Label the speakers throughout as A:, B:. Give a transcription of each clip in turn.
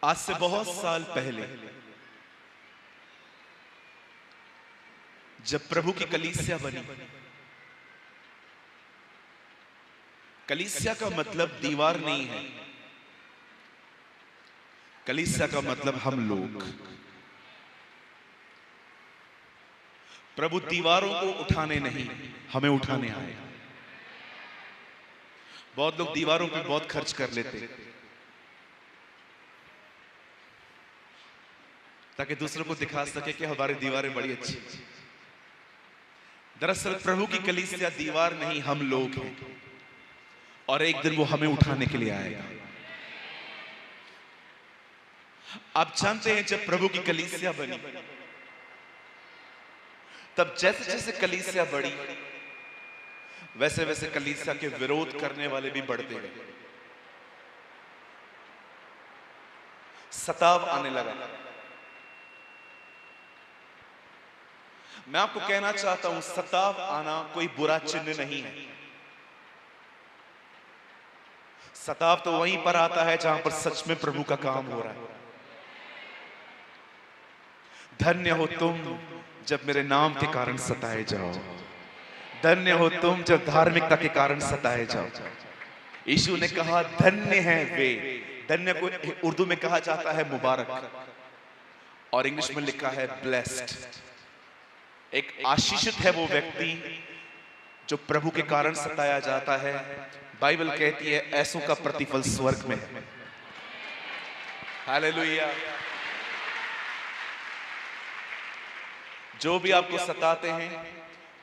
A: आज से बहुत साल पहले जब प्रभु की कलीसिया बनी, कलीसिया का मतलब दीवार नहीं है, कलीसिया का मतलब हम लोग। प्रभु दीवारों को उठाने नहीं, हमें उठाने आए। बहुत लोग दीवारों पे बहुत खर्च कर लेते ताकि दूसरों को दिखा सके कि हमारी दीवारें बड़ी अच्छी। दरअसल प्रभु की कलीसिया दीवार नहीं, हम लोग हैं, और एक दिन वो हमें उठाने के लिए आएगा। आप जानते हैं जब प्रभु की कलीसिया बनी, तब जैसे जैसे कलीसिया बढ़ी वैसे वैसे कलीसिया के विरोध करने वाले भी बढ़ते गए। सताव आने लगा। मैं आपको कहना चाहता हूं, सताव आना कोई बुरा चिन्ह नहीं है। सताव तो वहीं पर आता है जहां पर सच में प्रभु का काम हो रहा है। धन्य हो तुम जब मेरे नाम के कारण सताए जाओ, धन्य हो तुम जब धार्मिकता के कारण सताए जाओ। यीशु ने कहा धन्य है वे, धन्य को उर्दू में कहा जाता है मुबारक, और इंग्लिश में लिखा है ब्लेस्ड। एक आशीषित है वो व्यक्ति जो प्रभु के कारण सताया जाता है। बाइबल कहती है ऐसों का प्रतिफल स्वर्ग में है। हालेलुया। जो भी आपको सताते हैं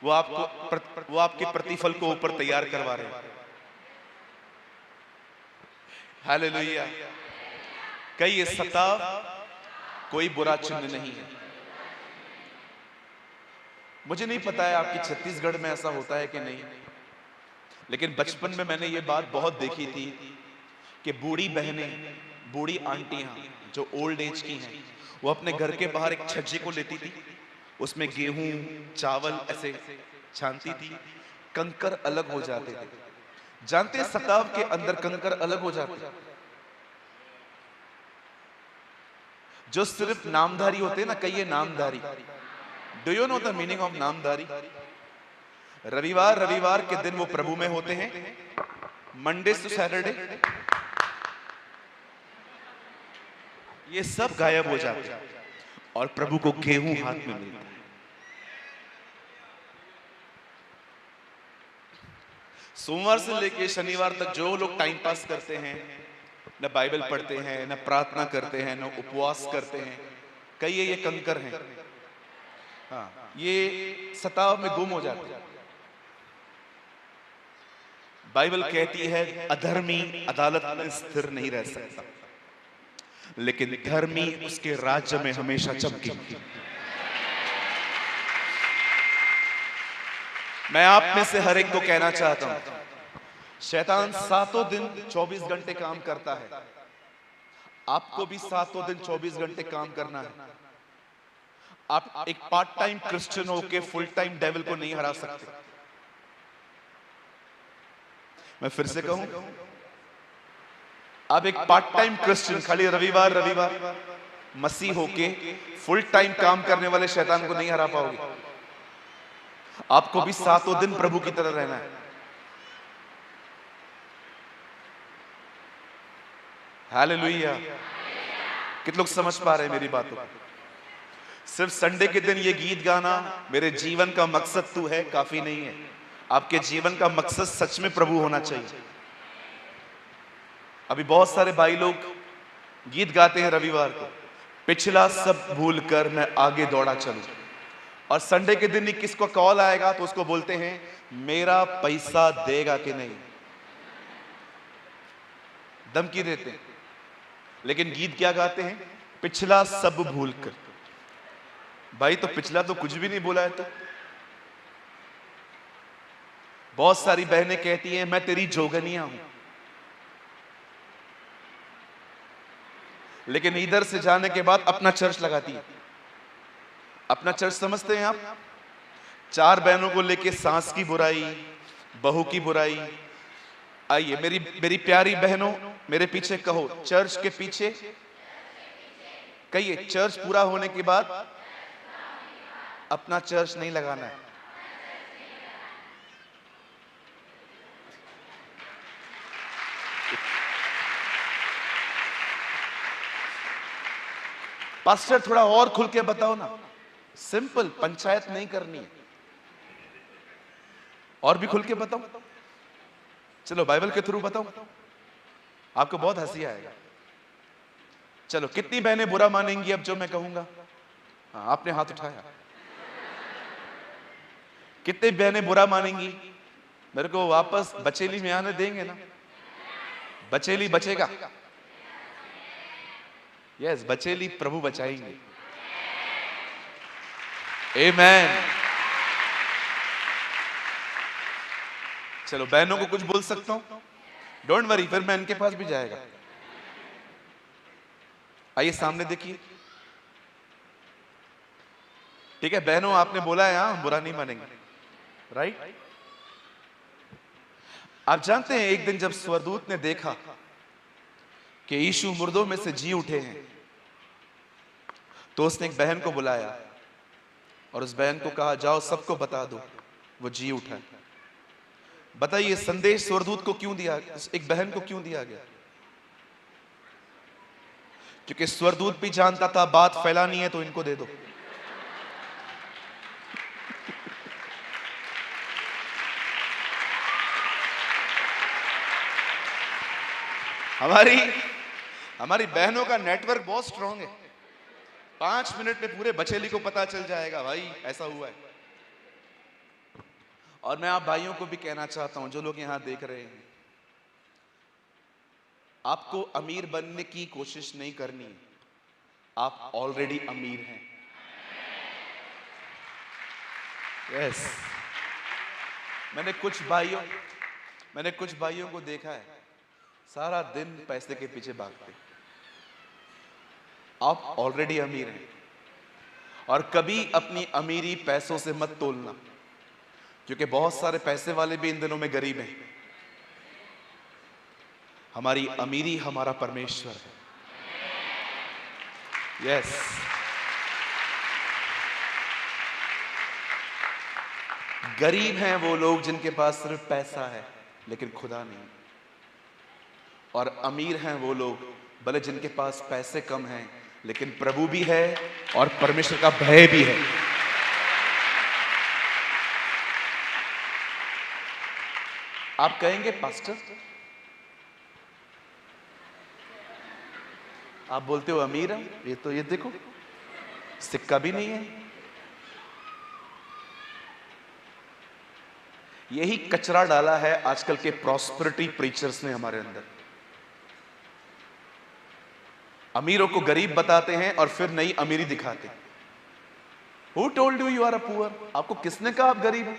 A: वो आपके प्रतिफल को ऊपर तैयार करवा रहे हैं। हालेलुया। कई सताव कोई बुरा चिन्ह नहीं है। मुझे नहीं पता है आपकी छत्तीसगढ़ में ऐसा होता है कि नहीं, लेकिन बचपन में मैंने ये बात बहुत देखी थी कि बूढ़ी बहनें, बूढ़ी आंटियां जो ओल्ड एज की हैं, वो अपने घर के बाहर एक छज्जे को लेती थी, उसमें गेहूं चावल ऐसे छानती थी, कंकर अलग हो जाते थे। जानते हैं सताव के अंदर कंकर अलग हो जाते, जो सिर्फ नामधारी होते हैं ना, कई Namdhari. Do you know the meaning of Namdhari? रविवार के दिन वो प्रभु में होते हैं, मंडे टू सैटरडे ये सब गायब हो जाते हैं और प्रभु को गेहूं हाथ में मिलता है। सोमवार से लेकर शनिवार तक जो लोग टाइम पास करते हैं, न बाइबल पढ़ते हैं, न प्रार्थना करते हैं, न उपवास करते हैं, कई ये कंकर हैं। हाँ, ये सताव में गुम हो जाते हैं। बाइबल कहती है अधर्मी अदालत में स्थिर नहीं रह सकता, लेकिन धर्मी उसके राज्य में हमेशा चमकेगा। मैं आप में से हर एक को कहना चाहता हूं, शैतान 7 दिन 24 घंटे काम करता है। आपको भी 7 दिन 24 घंटे काम करना है। आप एक पार्ट टाइम क्रिश्चियन होके फुल टाइम डेविल को नहीं हरा सकते। मैं फिर से कहूं, आप एक पार्ट टाइम क्रिश्चियन खाली रविवार मसीह होके फुल टाइम काम करने वाले शैतान को नहीं हरा पाओगे। आपको भी 7 दिन प्रभु की तरह रहना है। हालेलुया। कितने लोग समझ पा रहे हैं मेरी बातों को? सिर्फ संडे के दिन ये गीत गाना मेरे जीवन का मकसद तू है काफी नहीं है। आपके जीवन का मकसद सच में प्रभु होना चाहिए। अभी बहुत सारे भाई लोग गीत गाते हैं रविवार को, पिछला सब भूल कर मैं आगे दौड़ा चलूं, और संडे के दिन किसको कॉल आएगा तो उसको बोलते हैं मेरा पैसा देगा कि नहीं, धमकी देते हैं। लेकिन गीत क्या गाते हैं? पिछला सब भूल कर। भाई तो पिछला तो कुछ भी नहीं बोला है। तो बहुत सारी बहनें कहती हैं मैं तेरी जोगनिया हूं, लेकिन इधर से जाने के बाद अपना चर्च लगाती है। अपना चर्च समझते हैं आप? 4 बहनों को लेके सास की बुराई, बहू की बुराई। आइए मेरी प्यारी बहनों, मेरे पीछे कहो, चर्च के पीछे कहिए, चर्च पूरा होने के बाद अपना चर्च नहीं लगाना है। पास्टर थोड़ा और खुल के बताओ ना। सिंपल, पंचायत नहीं करनी है। और भी खुल के बताओ। चलो बाइबल के थ्रू बताओ, आपको बहुत हंसी आएगा। चलो, कितनी बहनें बुरा मानेंगी अब जो मैं कहूंगा? हाँ, आपने हाथ उठाया। कितनी बहनें बुरा मानेंगी? मेरे को वापस बचेली में आने देंगे ना? बचेली बचेगा। यस, बचेली प्रभु बचाएंगे। आमेन। चलो, बहनों को कुछ बोल सकता हूं? डोंट वरी, फिर मैं इनके पास भी जाएगा। आइए सामने देखिए। ठीक है बहनों, आपने बोला है, हाँ, बुरा नहीं मानेंगे, राइट? आप जानते हैं, एक दिन जब स्वर्गदूत ने देखा कि यीशु मुर्दों में से जी उठे हैं, तो उसने एक बहन को बुलाया और उस बहन को कहा, जाओ सबको बता दो वो जी उठा। बताइए, संदेश स्वर्गदूत को क्यों दिया, एक बहन को क्यों दिया गया? क्योंकि स्वर्गदूत भी जानता था बात फैलानी है तो इनको दे दो। हमारी बहनों का नेटवर्क बहुत स्ट्रांग है। 5 मिनट में पूरे बचेली को पता चल जाएगा, भाई ऐसा हुआ है। और मैं आप भाइयों को भी कहना चाहता हूं, जो लोग यहां देख रहे हैं, आपको अमीर बनने की कोशिश नहीं करनी, आप ऑलरेडी अमीर हैं। यस, मैंने कुछ भाइयों को देखा है, सारा दिन पैसे के पीछे भागते। आप ऑलरेडी अमीर हैं। और कभी अपनी अमीरी पैसों से मत तोलना, क्योंकि बहुत सारे पैसे वाले भी इन दिनों में गरीब हैं। हमारी अमीरी हमारा परमेश्वर है। यस, गरीब हैं वो लोग जिनके पास सिर्फ पैसा है लेकिन खुदा नहीं। और अमीर हैं वो लोग भले जिनके पास पैसे कम हैं लेकिन प्रभु भी है और परमेश्वर का भय भी है। आप कहेंगे, पास्टर आप बोलते हो अमीर है, ये देखो सिक्का भी नहीं है। यही कचरा डाला है आजकल के प्रॉस्पेरिटी प्रीचर्स ने हमारे अंदर। अमीरों को गरीब बताते हैं और फिर नई अमीरी दिखाते हैं। Who told you you are a poor? आपको किसने कहा आप गरीब हैं?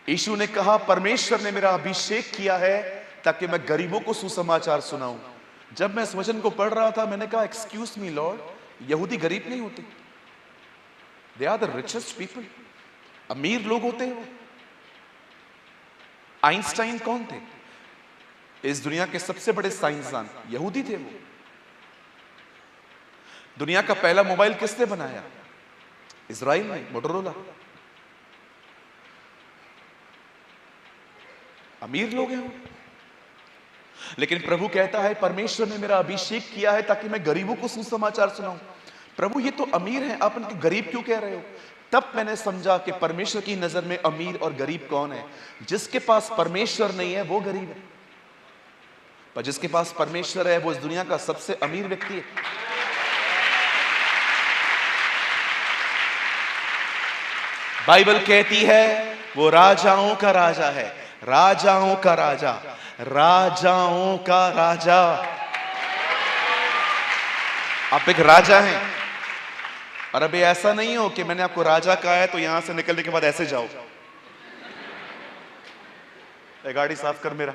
A: यीशु ने कहा, परमेश्वर ने मेरा अभिषेक किया है ताकि मैं गरीबों को सुसमाचार सुनाऊं। जब मैं इस वचन को पढ़ रहा था, मैंने कहा, एक्सक्यूज मी लॉर्ड, यहूदी गरीब नहीं होते, they are the richest people. अमीर लोग होते हैं वो। आइंस्टाइन कौन थे? इस दुनिया के सबसे बड़े साइंसदान यहूदी थे वो। दुनिया का पहला मोबाइल किसने बनाया? इजराइल ने, मोटोरोला। अमीर लोग हैं वो। लेकिन प्रभु कहता है, परमेश्वर ने मेरा अभिषेक किया है ताकि मैं गरीबों को सुसमाचार सुनाऊं। प्रभु ये तो अमीर हैं, आप उनको गरीब क्यों कह रहे हो? तब मैंने समझा कि परमेश्वर की नजर में अमीर और गरीब कौन है। जिसके पास परमेश्वर नहीं है वो गरीब है, पर जिसके पास परमेश्वर है वो इस दुनिया का सबसे अमीर व्यक्ति है। बाइबल कहती है वो राजाओं का राजा है, राजाओं का राजा, राजाओं का राजा। आप एक राजा हैं। और अभी ऐसा नहीं हो कि मैंने आपको राजा कहा है तो यहां से निकलने के बाद ऐसे जाओ, गाड़ी साफ कर मेरा।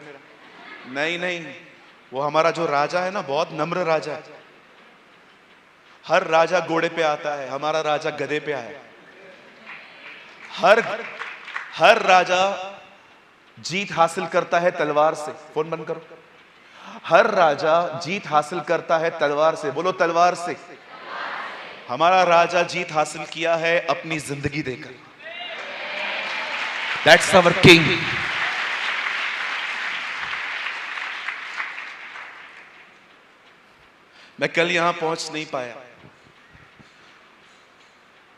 A: नहीं, वो हमारा जो राजा है ना, बहुत नम्र राजा है। हर राजा घोड़े पे आता है, हमारा राजा गधे पे आया। हर राजा जीत हासिल करता है तलवार से। फोन बंद करो। हर राजा जीत हासिल करता है तलवार से। बोलो तलवार से। हमारा राजा जीत हासिल किया है अपनी जिंदगी देकर। That's our king. मैं कल यहां पहुंच नहीं पाया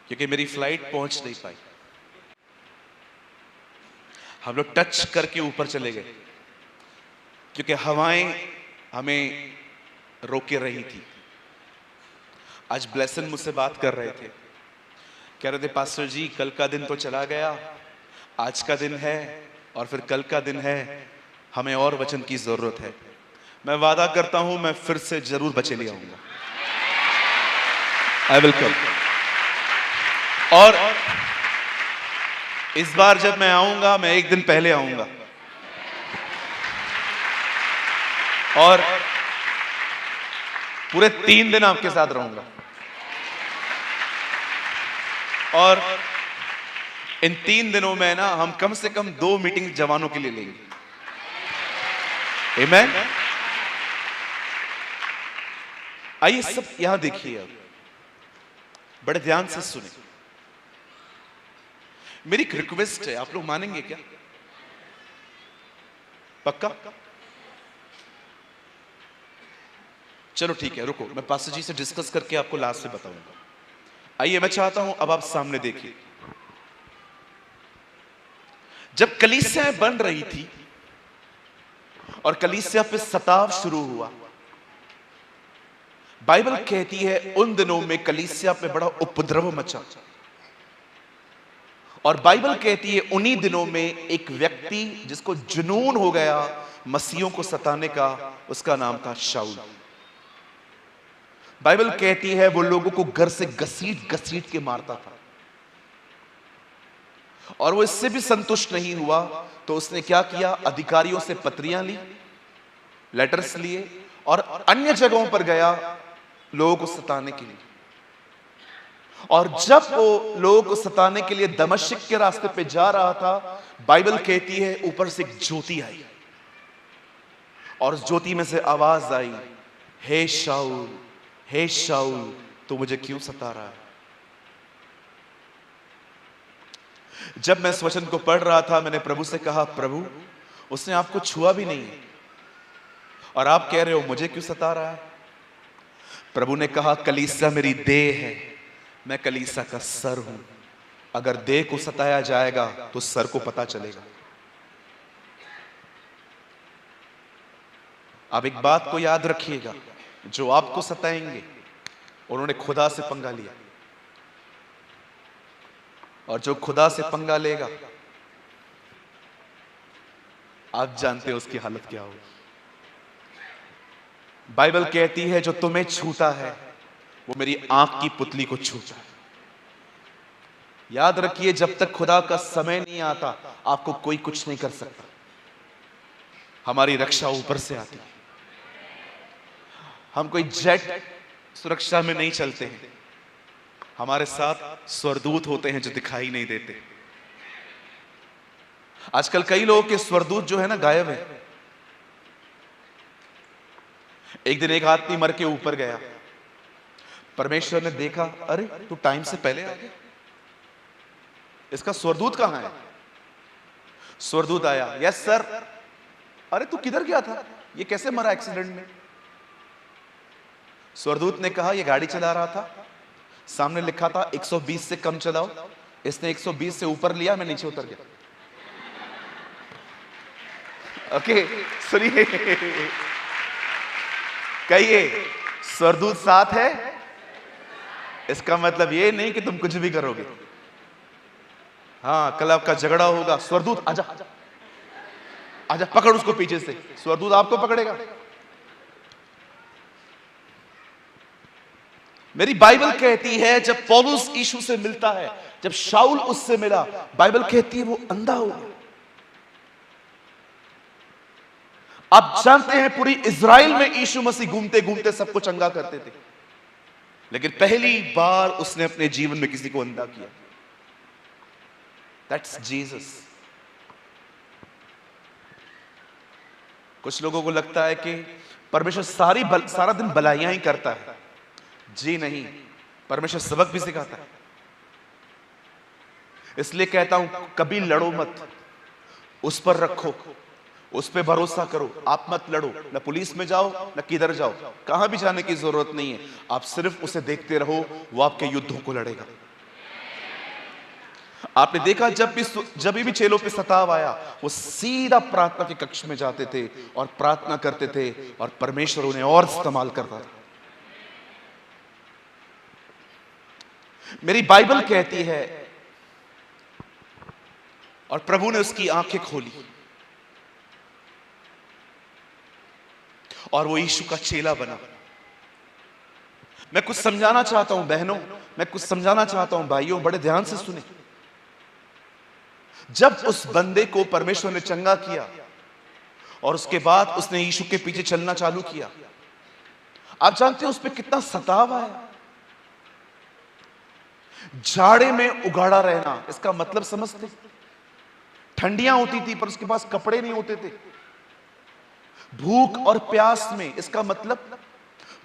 A: क्योंकि मेरी फ्लाइट पहुंच नहीं पाई। हम लोग टच करके ऊपर चले गए क्योंकि हवाएं हमें रोके रही थी। आज ब्लेसन मुझसे बात कर रहे थे, कह रहे थे पास्टर जी कल का दिन तो चला गया, आज का दिन है और फिर कल का दिन है, हमें और वचन की जरूरत है। मैं वादा करता हूं मैं फिर से जरूर बचे ले आऊंगा। I will come. और इस बार जब मैं आऊंगा मैं एक दिन पहले आऊंगा और पूरे 3 दिन आपके साथ रहूंगा और इन 3 दिनों में ना हम कम से कम 2 मीटिंग जवानों के लिए लेंगे। आमीन। आइए सब यहां देखिए, अब बड़े ध्यान से सुने। मेरी एक रिक्वेस्ट है, आप लोग मानेंगे क्या? पक्का? चलो ठीक है, रुको, मैं पास्टर जी से डिस्कस करके आपको लास्ट में बताऊंगा। आइए मैं चाहता हूं अब आप सामने देखिए। जब कलीसियाएं बन रही थी और कलीसिया पे सताव शुरू हुआ, बाइबल कहती है उन दिनों में कलीसिया पे बड़ा उपद्रव मचा और बाइबल कहती है उन्हीं दिनों में एक व्यक्ति जिसको जुनून हो गया मसीहों को सताने का, उसका नाम था शाऊल। बाइबल कहती है वो लोगों को घर से घसीट घसीट के मारता था और वो इससे भी संतुष्ट नहीं हुआ तो उसने क्या किया, अधिकारियों से पत्रियां ली, लेटर्स लिए और अन्य जगहों पर गया लोगों को सताने के लिए। और जब वो लोगों को सताने के लिए दमिश्क के रास्ते पे जा रहा था, बाइबल कहती है ऊपर से एक ज्योति आई और उस ज्योति में से आवाज आई, हे शाऊल, हे शाऊल, तू मुझे क्यों सता रहा है? जब मैं इस वचन को पढ़ रहा था मैंने प्रभु से कहा, प्रभु उसने आपको छुआ भी नहीं और आप कह रहे हो मुझे क्यों सता रहा है? प्रभु ने कहा, कलीसिया मेरी देह है, मैं कलीसिया का सर हूं। अगर देह को सताया जाएगा तो सर को पता चलेगा। अब एक बात को याद रखिएगा, जो आपको सताएंगे उन्होंने खुदा से पंगा लिया और जो खुदा से पंगा लेगा आप जानते हो उसकी हालत क्या होगी। बाइबल कहती है जो तुम्हें छूता है वो मेरी आंख की पुतली को छूता है। याद रखिए जब तक खुदा का समय नहीं आता आपको कोई कुछ नहीं कर सकता। हमारी रक्षा ऊपर से आती है। हम कोई जेट सुरक्षा में नहीं चलते हैं, हमारे साथ स्वर्गदूत होते हैं जो दिखाई नहीं देते। आजकल कई लोगों के स्वर्गदूत जो है ना गायब है। एक दिन एक आदमी मर के ऊपर गया, परमेश्वर ने देखा, अरे तू टाइम से पहले आ गया, इसका स्वर्गदूत कहां है? स्वर्गदूत आया, यस सर। अरे तू किधर गया था, ये कैसे मरा एक्सीडेंट में? स्वर्गदूत ने कहा ये गाड़ी चला रहा था, सामने लिखा था 120 से कम चलाओ, इसने 120 से ऊपर लिया, मैं नीचे उतर गया। ओके सुनिए, कहिए स्वर्गदूत साथ है, इसका मतलब ये नहीं कि तुम कुछ भी करोगे। हाँ, कल आपका झगड़ा होगा, स्वर्गदूत आजा आजा, पकड़ उसको पीछे से, स्वर्गदूत आपको पकड़ेगा। मेरी बाइबल कहती है जब पौलुस यीशु से मिलता है, जब शाऊल उससे मिला, बाइबल कहती है वो अंधा हो गया। आप जानते हैं पूरी इज़राइल में यीशु मसीह घूमते घूमते सबको चंगा करते थे, लेकिन पहली बार उसने अपने जीवन में किसी को अंधा किया। That's Jesus. कुछ लोगों को लगता है कि परमेश्वर सारा दिन भलाइयां ही करता है। जी नहीं, परमेश्वर सबक भी सिखाता है। इसलिए कहता हूं कभी लड़ो मत, उस पर रखो, उस पर भरोसा करो। आप मत लड़ो, न पुलिस में जाओ न किधर जाओ, कहां भी जाने की जरूरत नहीं है। आप सिर्फ उसे देखते रहो, वो आपके युद्धों को लड़ेगा। आपने देखा जब भी चेलों पे सताव आया, वो सीधा प्रार्थना के कक्ष में जाते थे और प्रार्थना करते थे और परमेश्वर उन्हें और इस्तेमाल करता था। मेरी बाइबल कहती है, और प्रभु ने उसकी आंखें खोली और वो यीशु का चेला बना। मैं कुछ समझाना चाहता हूं बहनों, मैं कुछ समझाना चाहता हूं भाइयों, बड़े ध्यान से सुने। जब उस बंदे को परमेश्वर ने चंगा किया और उसके बाद उसने यीशु के पीछे चलना चालू किया, आप जानते हैं उस पर कितना सताव आया। जाड़े में उगाड़ा रहना, इसका मतलब समझते? ठंडियां होती थी पर उसके पास कपड़े नहीं होते थे। भूख और प्यास में, इसका मतलब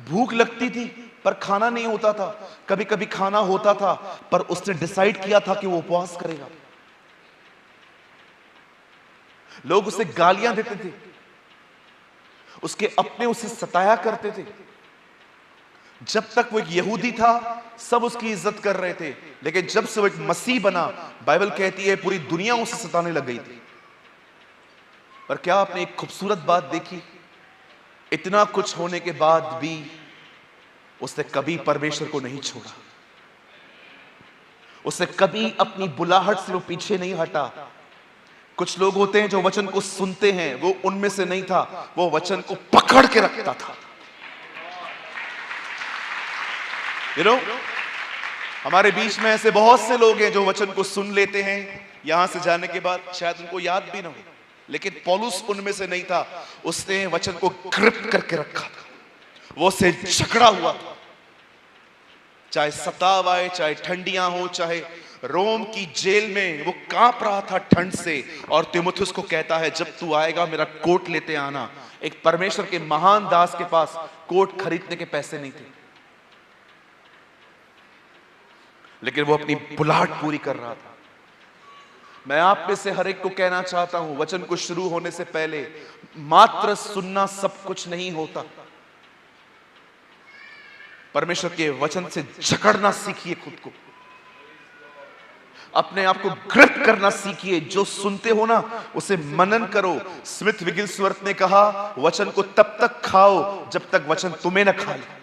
A: भूख लगती थी पर खाना नहीं होता था। कभी कभी खाना होता था पर उसने डिसाइड किया था कि वो उपवास करेगा। लोग उसे गालियां देते थे, उसके अपने उसे सताया करते थे। जब तक वो एक यहूदी था सब उसकी इज्जत कर रहे थे, लेकिन जब से वो एक मसीह बना, बाइबल कहती है पूरी दुनिया उसे सताने लग गई थी। पर क्या आपने एक खूबसूरत बात देखी? इतना कुछ होने के बाद भी उसने कभी परमेश्वर को नहीं छोड़ा। उसने कभी अपनी बुलाहट से वो पीछे नहीं हटा। कुछ लोग होते हैं जो वचन को सुनते हैं, वो उनमें से नहीं था। वो वचन को पकड़ के रखता था। हमारे बीच में ऐसे बहुत से लोग हैं जो वचन को सुन लेते हैं, यहां से जाने के बाद शायद उनको याद भी ना हो, लेकिन पौलुस उनमें से नहीं था। उसने वचन को ग्रिप करके रखा था, वो उससे झगड़ा हुआ था। चाहे सताव आए, चाहे ठंडियां हो, चाहे रोम की जेल में वो कांप रहा था ठंड से, और तीमुथियुस को कहता है जब तू आएगा मेरा कोट लेते आना। एक परमेश्वर के महान दास के पास कोट खरीदने के पैसे नहीं थे, लेकिन वो अपनी बुलाहट पूरी कर रहा था। मैं आप में से हर एक को कहना चाहता हूं, वचन को शुरू होने से पहले मात्र सुनना सब कुछ नहीं होता। परमेश्वर के वचन से जकड़ना सीखिए, खुद को, अपने आप को ग्रिप करना सीखिए। जो सुनते हो ना उसे मनन करो। स्मिथ विगिलस्वर्थ ने कहा, वचन को तब तक खाओ जब तक वचन तुम्हें न खा ले।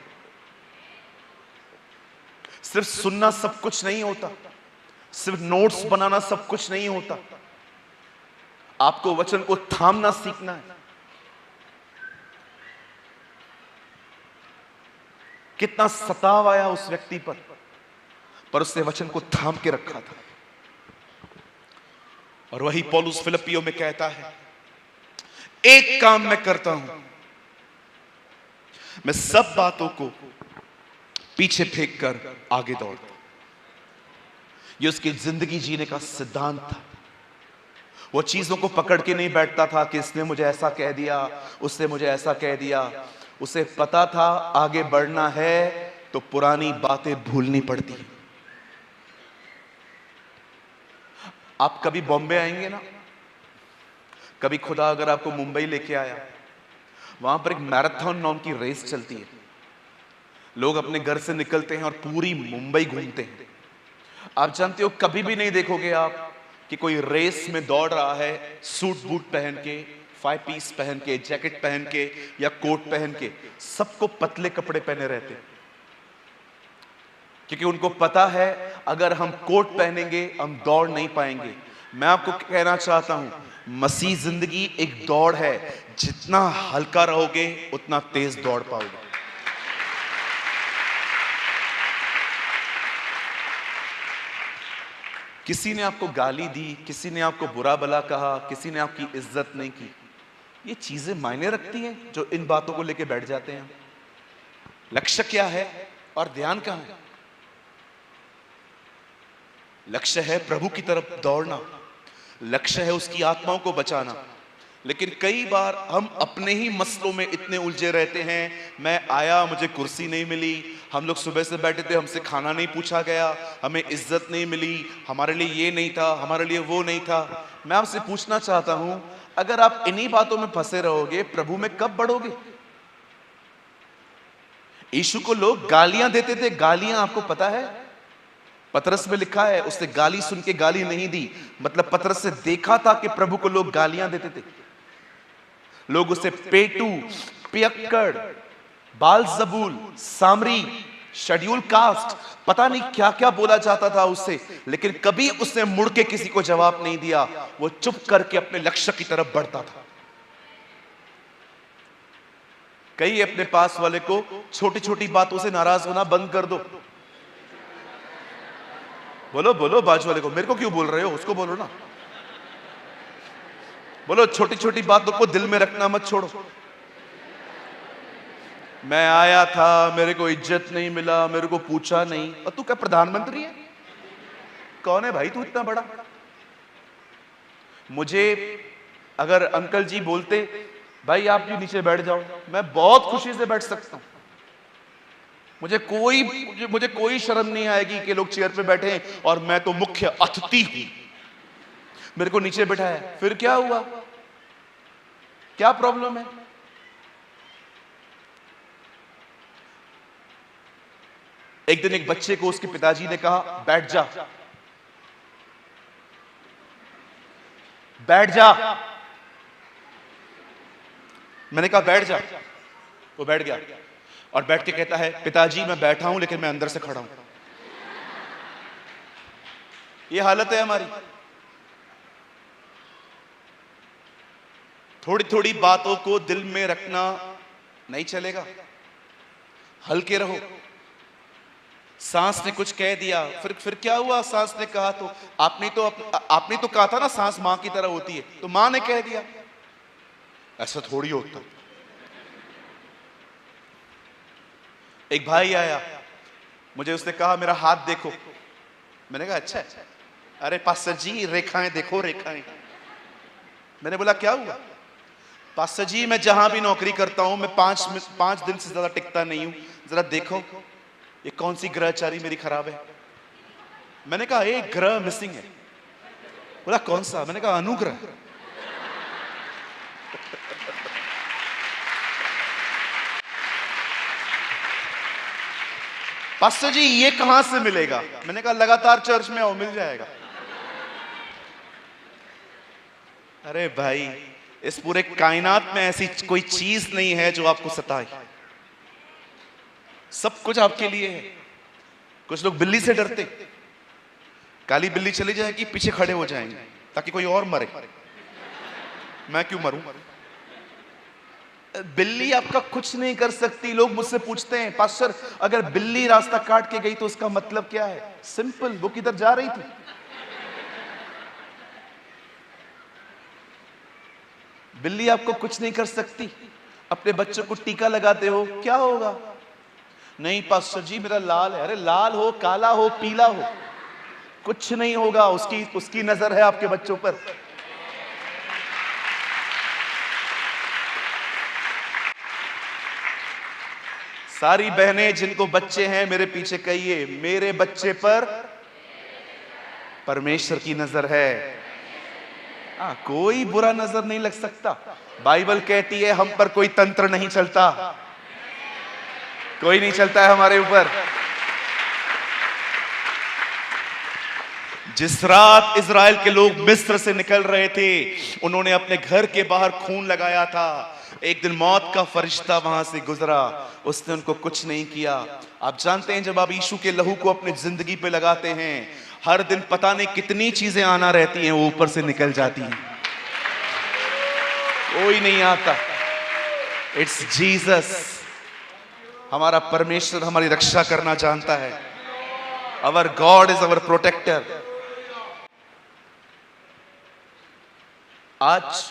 A: सिर्फ सुनना सब कुछ नहीं होता, सिर्फ नोट्स बनाना सब कुछ नहीं होता। आपको वचन को थामना सीखना है। कितना सताव आया उस व्यक्ति पर उसने वचन को थाम के रखा था। और वही पौलुस फिलिप्पियों में कहता है, एक काम मैं करता हूं, मैं सब बातों को पीछे फेंक कर आगे दौड़ता। ये उसकी जिंदगी जीने का सिद्धांत था। वो चीजों को पकड़ के नहीं बैठता था कि इसने मुझे ऐसा कह दिया, उसने मुझे ऐसा कह दिया। उसे पता था आगे बढ़ना है तो पुरानी बातें भूलनी पड़ती। आप कभी बॉम्बे आएंगे ना, कभी खुदा अगर आपको मुंबई लेके आया, वहां पर एक मैराथन नाम की रेस चलती है। लोग अपने घर से निकलते हैं और पूरी मुंबई घूमते हैं। आप जानते हो कभी भी नहीं देखोगे आप कि कोई रेस में दौड़ रहा है सूट बूट पहन के, 5 पीस पहन के, जैकेट पहन के या कोट पहन के। सबको पतले कपड़े पहने रहते हैं, क्योंकि उनको पता है अगर हम कोट पहनेंगे हम दौड़ नहीं पाएंगे। मैं आपको कहना चाहता हूं, मसीह जिंदगी एक दौड़ है। जितना हल्का रहोगे उतना तेज दौड़ पाओगे। किसी ने आपको गाली दी, किसी ने आपको बुरा भला कहा, किसी ने आपकी इज्जत नहीं की, ये चीजें मायने रखती हैं जो इन बातों को लेके बैठ जाते हैं। लक्ष्य क्या है और ध्यान कहां है? लक्ष्य है प्रभु की तरफ दौड़ना, लक्ष्य है उसकी आत्माओं को बचाना, लेकिन कई बार हम अपने ही मसलों में इतने उलझे रहते हैं। मैं आया, मुझे कुर्सी नहीं मिली, हम लोग सुबह से बैठे थे, हमसे खाना नहीं पूछा गया, हमें इज्जत नहीं मिली, हमारे लिए ये नहीं था, हमारे लिए वो नहीं था। मैं आपसे पूछना चाहता हूं, अगर आप इन्हीं बातों में फंसे रहोगे, प्रभु में कब बढ़ोगे? यीशु को लोग गालियां देते थे, गालियां आपको पता है? पतरस में लिखा है, उसने गाली सुन के गाली नहीं दी, मतलब पतरस से देखा था कि प्रभु को लोग गालियां देते थे। लोग उसे पेटू, पियक्कड़, बालजबूल, सामरी, शेड्यूल कास्ट, पता नहीं क्या क्या बोला जाता था उससे, लेकिन कभी उसने मुड़ के किसी को जवाब नहीं दिया। वो चुप करके अपने लक्ष्य की तरफ बढ़ता था। कई अपने पास वाले को छोटी छोटी बातों से नाराज होना बंद कर दो। बोलो बोलो बाजू वाले को, मेरे को क्यों बोल रहे हो, उसको बोलो ना। बोलो, छोटी छोटी बातों को दिल में रखना मत छोड़ो। मैं आया था, मेरे को इज्जत नहीं मिला, मेरे को पूछा नहीं। और तू क्या प्रधानमंत्री है? कौन है भाई तू इतना बड़ा? मुझे अगर अंकल जी बोलते, भाई आप जी नीचे बैठ जाओ, मैं बहुत खुशी से बैठ सकता हूं। मुझे कोई शर्म नहीं आएगी कि लोग चेयर पे बैठे हैं और मैं तो मुख्य अतिथि हूं, मेरे को नीचे बैठाया। फिर क्या हुआ? क्या प्रॉब्लम है? एक दिन एक बच्चे को उसके पिताजी ने कहा, बैठ जा, बैठ जा। मैंने कहा बैठ जा। वो बैठ गया और बैठ के कहता है, पिताजी मैं बैठा हूं लेकिन मैं अंदर से खड़ा हूं। ये हालत है हमारी। थोड़ी थोड़ी बातों को दिल में रखना नहीं चलेगा, हल्के रहो। सांस ने कुछ कह दिया, फिर क्या हुआ? सांस ने कहा तो आपने तो कहा था ना सांस मां की तरह होती है, तो मां ने कह दिया। ऐसा थोड़ी होता। एक भाई आया, मुझे उसने कहा मेरा हाथ देखो। मैंने कहा अच्छा। अरे पास्टर जी रेखाएं देखो, रेखाएं। मैंने बोला क्या हुआ? पास्टर जी मैं जहां भी नौकरी करता हूं, मैं 5 दिन से ज्यादा टिकता नहीं हूं, जरा देखो ये कौन सी ग्रहचारी मेरी खराब है। मैंने कहा एक ग्रह मिसिंग है। बोला कौन सा? मैंने कहा अनुग्रह। पास्टर जी ये कहां से मिलेगा? मैंने कहा लगातार चर्च में आओ, मिल जाएगा। अरे भाई, इस पूरे कायनात में ऐसी कोई चीज नहीं है जो आपको सताए। सब कुछ आपके लिए है। कुछ लोग बिल्ली से डरते, काली बिल्ली चली जाएगी पीछे खड़े हो जाएंगे ताकि कोई और मरे। मैं क्यों मरूं? बिल्ली आपका कुछ नहीं कर सकती। लोग मुझसे पूछते हैं पास्टर अगर बिल्ली रास्ता काट के गई तो उसका मतलब क्या है? सिंपल, वो किधर जा रही थी? बिल्ली आपको कुछ नहीं कर सकती। अपने बच्चों को टीका लगाते हो, क्या होगा? नहीं पास्टर जी मेरा लाल है। अरे लाल हो, काला हो, पीला हो, कुछ नहीं होगा। उसकी नजर है आपके बच्चों पर। सारी बहनें जिनको बच्चे हैं मेरे पीछे कहिए, मेरे बच्चे पर परमेश्वर की नजर है। कोई बुरा नजर नहीं लग सकता। बाइबल कहती है हम पर कोई तंत्र नहीं चलता, कोई नहीं चलता है हमारे ऊपर। जिस रात इजराइल के लोग मिस्र से निकल रहे थे, उन्होंने अपने घर के बाहर खून लगाया था। एक दिन मौत का फरिश्ता वहां से गुजरा, उसने उनको कुछ नहीं किया। आप जानते हैं जब आप यीशु के लहू को अपनी जिंदगी पे लगाते हैं, हर दिन पता नहीं कितनी चीजें आना रहती हैं, वो ऊपर से निकल जाती हैं, कोई नहीं आता। It's Jesus. हमारा परमेश्वर हमारी रक्षा करना जानता है। अवर गॉड इज अवर प्रोटेक्टर। आज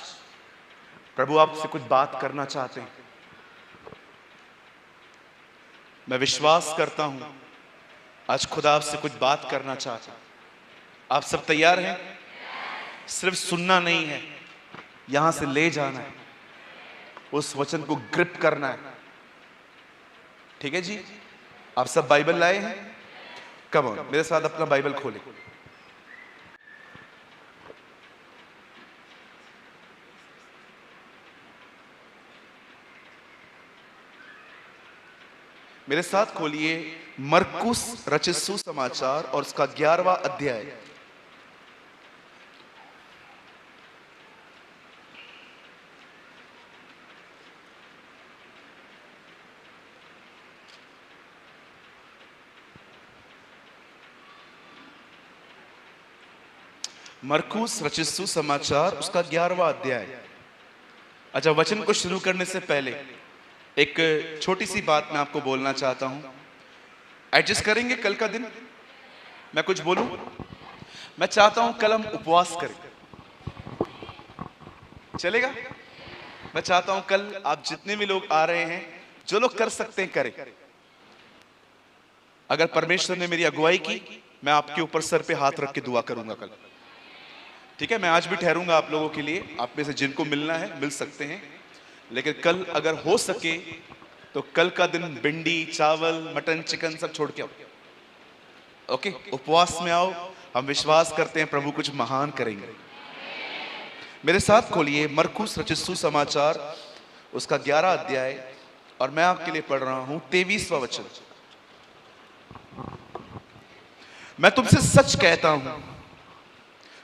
A: प्रभु आपसे कुछ बात करना चाहते हैं। मैं विश्वास करता हूं आज खुदा आपसे कुछ बात करना चाहता है। आप सब तैयार हैं? सिर्फ सुनना नहीं है, यहां से ले जाना है, उस वचन को ग्रिप करना है। ठीक है जी? आप सब बाइबल लाए हैं? कम ऑन, मेरे साथ अपना बाइबल खोलें। मेरे साथ खोलिए मरकुस रचित सुसमाचार और उसका 11वां अध्याय। मरकुस रचित सुसमाचार उसका 11वां अध्याय। अच्छा, वचन को शुरू करने से पहले एक छोटी सी बात मैं आपको बोलना चाहता हूं। एडजस्ट करेंगे कल का दिन? मैं कुछ बोलूं? मैं चाहता हूं कल हम उपवास करें, चलेगा? मैं चाहता हूं कल आप जितने भी लोग आ रहे हैं, जो लोग कर सकते हैं करें। अगर परमेश्वर ने मेरी अगुवाई की, मैं आपके ऊपर सर पे हाथ रख के दुआ करूंगा कल। ठीक है? मैं आज भी ठहरूंगा आप लोगों के लिए, आप में से जिनको मिलना है मिल सकते हैं, लेकिन कल अगर हो सके तो कल का दिन भिंडी, चावल, मटन, चिकन सब छोड़ के आओ। ओके? उपवास में आओ। हम विश्वास करते हैं प्रभु कुछ महान करेंगे। मेरे साथ खोलिए मरकुस रचित सुसमाचार उसका 11 अध्याय और मैं आपके लिए पढ़ रहा हूं 23वां वचन। मैं तुमसे सच कहता हूं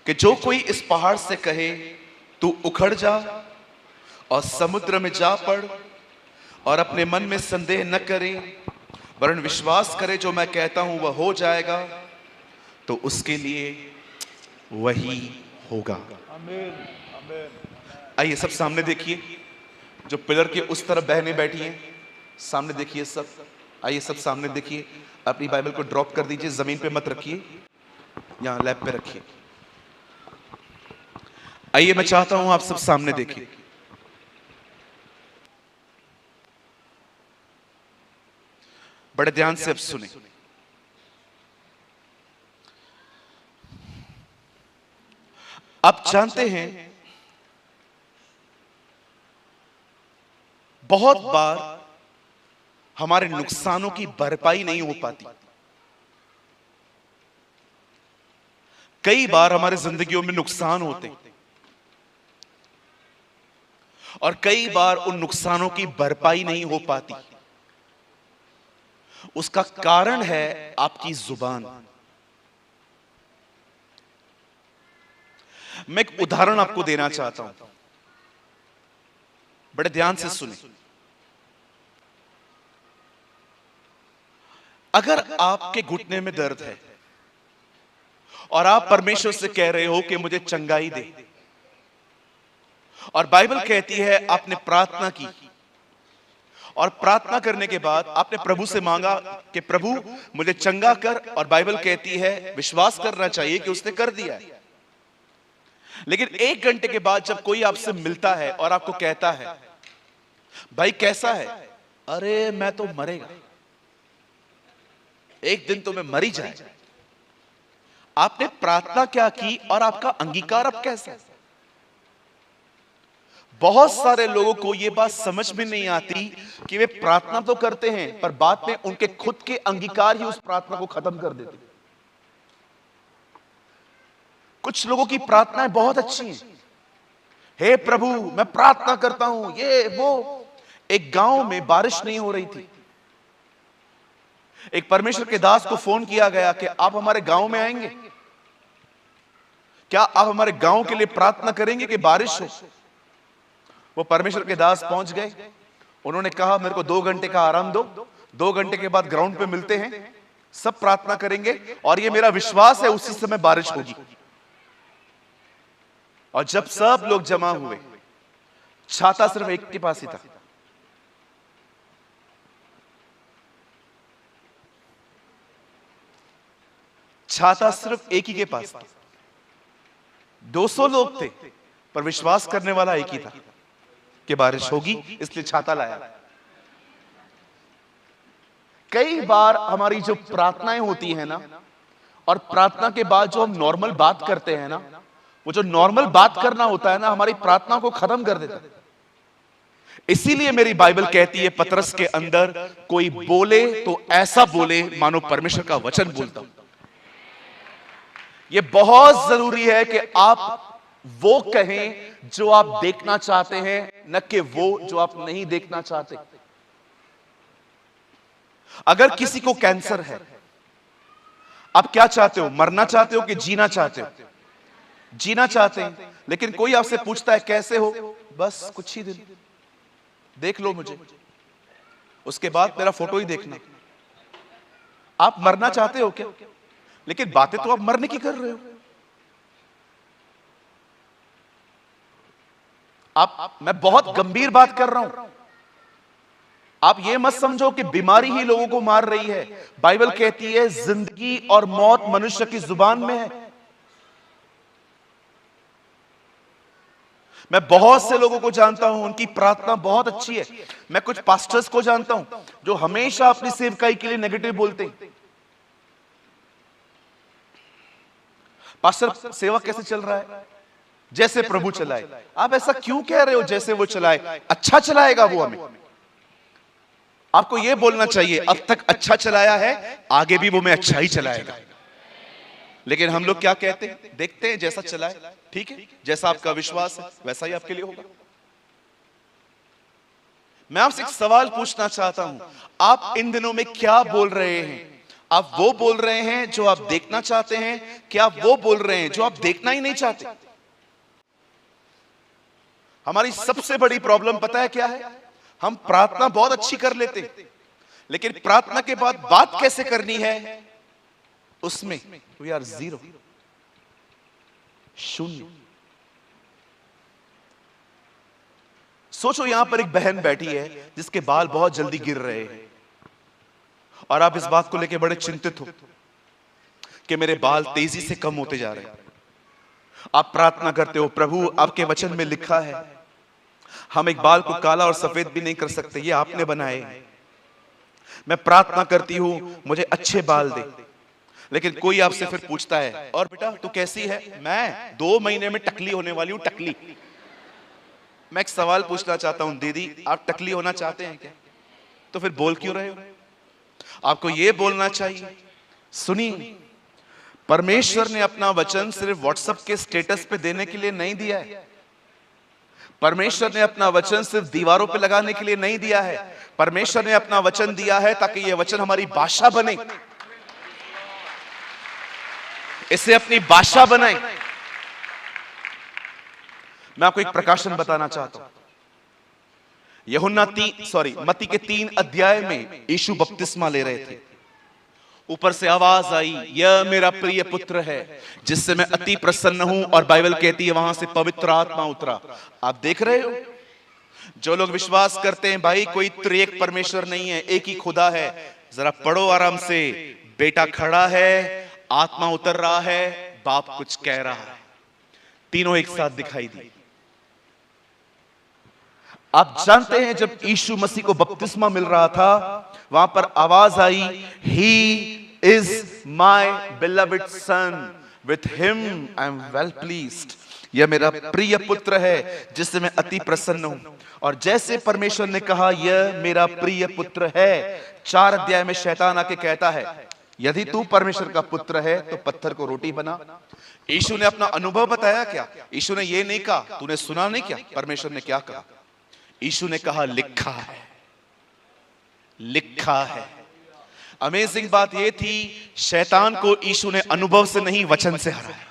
A: कि जो कोई इस पहाड़ से कहे तू उखड़ जा और समुद्र में जा पड़, और अपने मन में संदेह न करे वरन विश्वास करे जो मैं कहता हूं वह हो जाएगा, तो उसके लिए वही होगा। आइए सब सामने देखिए, जो पिलर के उस तरफ बहनें बैठी हैं सामने देखिए सब। आइए सब सामने देखिए। अपनी बाइबल को ड्रॉप कर दीजिए, जमीन पे मत रखिए, यहां लैब पे रखिए। आइए मैं चाहता हूं आप सब सामने देखिए। बड़े ध्यान से अब सुने। आप जानते हैं बहुत बार हमारे नुकसानों की भरपाई नहीं हो पाती। कई बार हमारे जिंदगियों में नुकसान होते हैं और कई बार उन नुकसानों की भरपाई नहीं हो पाती। उसका कारण है आपकी जुबान। मैं एक उदाहरण आपको देना चाहता हूं, बड़े ध्यान से सुने। अगर आपके घुटने में दर्द है और आप परमेश्वर से कह रहे हो कि मुझे चंगाई दे, और बाइबल कहती है आपने प्रार्थना की और प्रार्थना करने के बाद आपने प्रभु से मांगा कि प्रभु मुझे चंगा कर, और बाइबल कहती है विश्वास करना चाहिए कि उसने कर दिया है। लेकिन 1 घंटे के बाद जब कोई आपसे मिलता है और आपको कहता है भाई कैसा है, अरे मैं तो मरेगा, एक दिन तो मैं मर ही जाए। आपने प्रार्थना क्या की और आपका अंगीकार अब कैसा है? बहुत सारे लोगों को यह बात समझ में नहीं आती कि वे प्रार्थना तो करते हैं पर बाद में उनके खुद के अंगीकार ही उस प्रार्थना को खत्म कर देते। कुछ लोगों की प्रार्थनाएं बहुत अच्छी हैं, हे प्रभु मैं प्रार्थना करता हूं ये वो। एक गांव में बारिश नहीं हो रही थी। एक परमेश्वर के दास को फोन किया गया कि आप हमारे गांव में आएंगे, क्या आप हमारे गांव के लिए प्रार्थना करेंगे कि बारिश हो। वो परमेश्वर के दास पहुंच गए। उन्होंने कहा मेरे को 2 घंटे का आराम दो, 2 घंटे के बाद ग्राउंड पे मिलते हैं, सब प्रार्थना करेंगे और ये मेरा विश्वास है उसी समय बारिश होगी। और जब सब लोग जमा हुए, छाता सिर्फ एक के पास ही था। छाता सिर्फ एक ही के पास था। 200 लोग थे पर विश्वास करने वाला एक ही था कि बारिश होगी, इसलिए छाता लाया। कई बार हमारी जो प्रार्थनाएं होती है ना, और प्रार्थना के बाद जो हम नॉर्मल बात करते हैं ना, वो जो नॉर्मल बात करना होता है ना, हमारी प्रार्थना को खत्म कर देता है। इसीलिए मेरी बाइबल कहती है पतरस के अंदर, कोई बोले तो ऐसा बोले मानो परमेश्वर का वचन बोलता हूं। यह बहुत जरूरी है कि आप वो कहें जो आप देखना चाहते हैं, न कि वो जो आप नहीं देखना चाहते। अगर किसी को कैंसर है, आप क्या चाहते हो? मरना चाहते हो कि जीना चाहते हो? जीना चाहते हैं। लेकिन कोई आपसे पूछता है कैसे हो, बस कुछ ही दिन देख लो मुझे, उसके बाद मेरा फोटो ही देखना। आप मरना चाहते हो क्या? लेकिन बातें तो आप मरने की कर रहे हो। मैं बहुत गंभीर बात कर रहा हूं। आप ये मत समझो कि बीमारी ही लोगों को मार रही है। बाइबल कहती है जिंदगी और मौत मनुष्य की जुबान में है। मैं बहुत से लोगों को जानता हूं, उनकी प्रार्थना बहुत अच्छी है। मैं कुछ पास्टर्स को जानता हूं जो हमेशा अपनी सेवकाई के लिए नेगेटिव बोलते हैं। पास्टर सेवा कैसे चल रहा है? जैसे प्रभु चलाए। आप ऐसा क्यों कह रहे हो जैसे वो चलाए? अच्छा चलाएगा वो हमें। आपको यह बोलना चाहिए अब तक अच्छा चलाया है, आगे भी वो मैं अच्छा ही चलाएगा। लेकिन हम लोग क्या कहते हैं? देखते हैं जैसा चलाए, ठीक है, जैसा आपका विश्वास है वैसा ही आपके लिए होगा। मैं आपसे एक सवाल पूछना चाहता हूं, आप इन दिनों में क्या बोल रहे हैं? आप वो बोल रहे हैं जो आप देखना चाहते हैं, क्या आप वो बोल रहे हैं जो आप देखना ही नहीं चाहते? हमारी सबसे बड़ी प्रॉब्लम पता है क्या है? हम प्रार्थना बहुत अच्छी कर लेते, लेकिन प्रार्थना के बाद बात कैसे करनी है उसमें वी आर जीरो, शून्य। सोचो यहां पर एक बहन बैठी है जिसके बाल बहुत जल्दी गिर रहे हैं और आप इस बात को लेकर बड़े चिंतित हो कि मेरे बाल तेजी से कम होते जा रहे हैं। आप प्रार्थना करते हो, प्रभु आपके वचन में लिखा है हम एक बाल को काला और सफेद भी नहीं कर सकते, ये आपने बनाए। मैं प्रार्थना करती हूं मुझे अच्छे बाल दे, लेकिन कोई आपसे फिर पूछता है और बेटा तू कैसी है? मैं 2 महीने में टकली होने वाली हूं, टकली। मैं एक सवाल पूछना चाहता हूं, दीदी आप टकली होना चाहते हैं क्या? तो फिर बोल क्यों रहे हो? आपको यह बोलना चाहिए, सुनिए, परमेश्वर ने अपना वचन सिर्फ व्हाट्सएप के स्टेटस पे देने के लिए नहीं दिया है। परमेश्वर ने अपना वचन सिर्फ दीवारों पे लगाने के लिए नहीं दिया है। परमेश्वर ने अपना वचन दिया है ताकि यह वचन हमारी भाषा बने, इसे अपनी भाषा बनाए। मैं आपको एक प्रकाशन बताना चाहता हूं। मत्ती के 3 अध्याय में यीशु बपतिस्मा ले रहे थे। ऊपर से आवाज आई, यह मेरा प्रिय पुत्र है जिससे मैं अति प्रसन्न हूं, और बाइबल कहती है वहां से पवित्र आत्मा उतरा। आप देख रहे हो, जो लोग विश्वास करते हैं भाई कोई त्रिएक परमेश्वर नहीं है, एक ही खुदा है, जरा पढ़ो आराम से। बेटा खड़ा है, आत्मा उतर रहा है, बाप कुछ कह रहा है, तीनों एक साथ दिखाई दी। आप जानते हैं जब यीशु मसीह को बपतिस्मा मिल रहा था, वहां पर आवाज आई, he is my beloved son, with him I am well pleased. यह मेरा प्रिय पुत्र है जिससे मैं अति प्रसन्न हूं। और जैसे परमेश्वर ने कहा यह मेरा प्रिय पुत्र है, 4 अध्याय में शैतान आके कहता है यदि तू परमेश्वर का पुत्र है तो पत्थर को रोटी बना। यीशु ने अपना अनुभव बताया क्या? यीशु ने यह नहीं कहा, तूने सुना नहीं क्या परमेश्वर ने क्या कहा? यीशु ने कहा लिखा है, लिखा है। अमेजिंग बात यह थी, शैतान को यीशु ने अनुभव से नहीं वचन से हराया।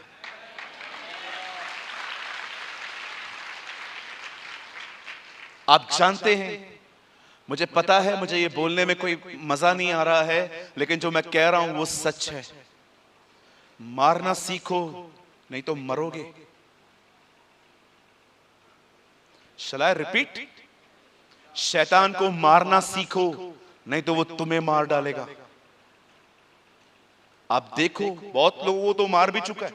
A: आप जानते हैं, मुझे पता है मुझे ये बोलने में कोई मजा नहीं आ रहा है, लेकिन जो मैं कह रहा हूं वो सच है। मारना सीखो नहीं तो मरोगे। Shall I repeat? शैतान को मारना सीखो नहीं तो वो तुम्हें मार डालेगा। आप देखो बहुत लोगों को तो मार भी चुका है।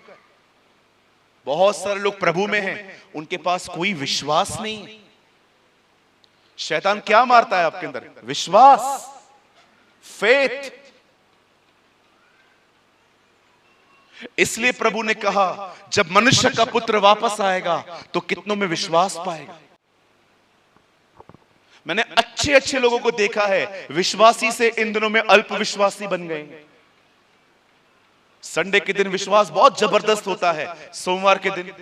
A: बहुत सारे लोग प्रभु में हैं, उनके पास कोई विश्वास नहीं है। शैतान क्या मारता है आपके अंदर? विश्वास, फेथ। इसलिए प्रभु ने कहा, जब मनुष्य का पुत्र वापस आएगा तो कितनों में विश्वास पाएगा। मैंने अच्छे अच्छे लोगों को देखा है, विश्वासी से इन दिनों में अल्प विश्वासी बन गए हैं। संडे के दिन विश्वास बहुत जबरदस्त होता है, सोमवार के दिन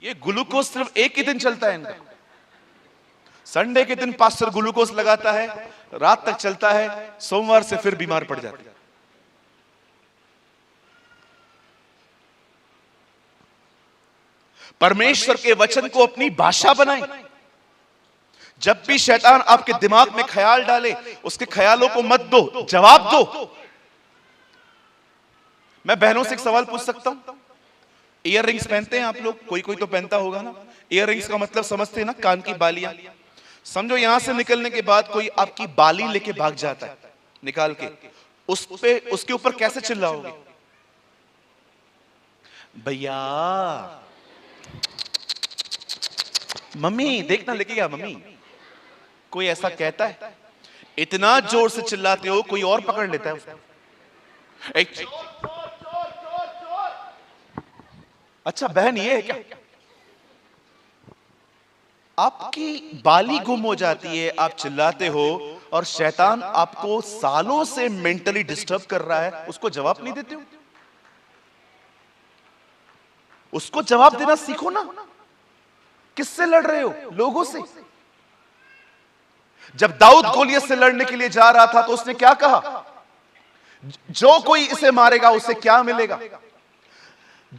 A: ये ग्लूकोज सिर्फ एक ही दिन चलता है इनका। संडे के दिन पास्टर ग्लूकोज लगाता है, रात तक चलता है, सोमवार से फिर बीमार पड़ जाते हैं। परमेश्वर के वचन को अपनी भाषा बनाएं। जब भी शैतान आपके दिमाग में ख्याल डाले, उसके ख्यालों को मत दो, जवाब दो। मैं बहनों से एक सवाल पूछ सकता हूं? ईयर रिंग्स पहनते हैं आप लोग? कोई कोई तो पहनता होगा ना। ईयर रिंग्स का मतलब समझते हैं ना, कान की बालियां। समझो यहां से निकलने के बाद कोई आपकी बाली लेके भाग जाता है निकाल के, उस पे उसके ऊपर कैसे चिल्लाओगे? भैया, मम्मी देखना लेके गया मम्मी। कोई ऐसा कहता है? इतना जोर से चिल्लाते हो कोई और पकड़ लेता है उसको। अच्छा बहन ये है क्या? आपकी बाली गुम हो जाती है, आप चिल्लाते हो और शैतान आपको सालों से मेंटली डिस्टर्ब कर रहा है, उसको जवाब नहीं देते हो? उसको जवाब देना सीखो ना। किससे लड़ रहे हो? लोगों से। जब दाऊद गोलियत से लड़ने के लिए जा रहा था तो उसने क्या कहा? जो कोई इसे मारेगा उसे क्या मिलेगा?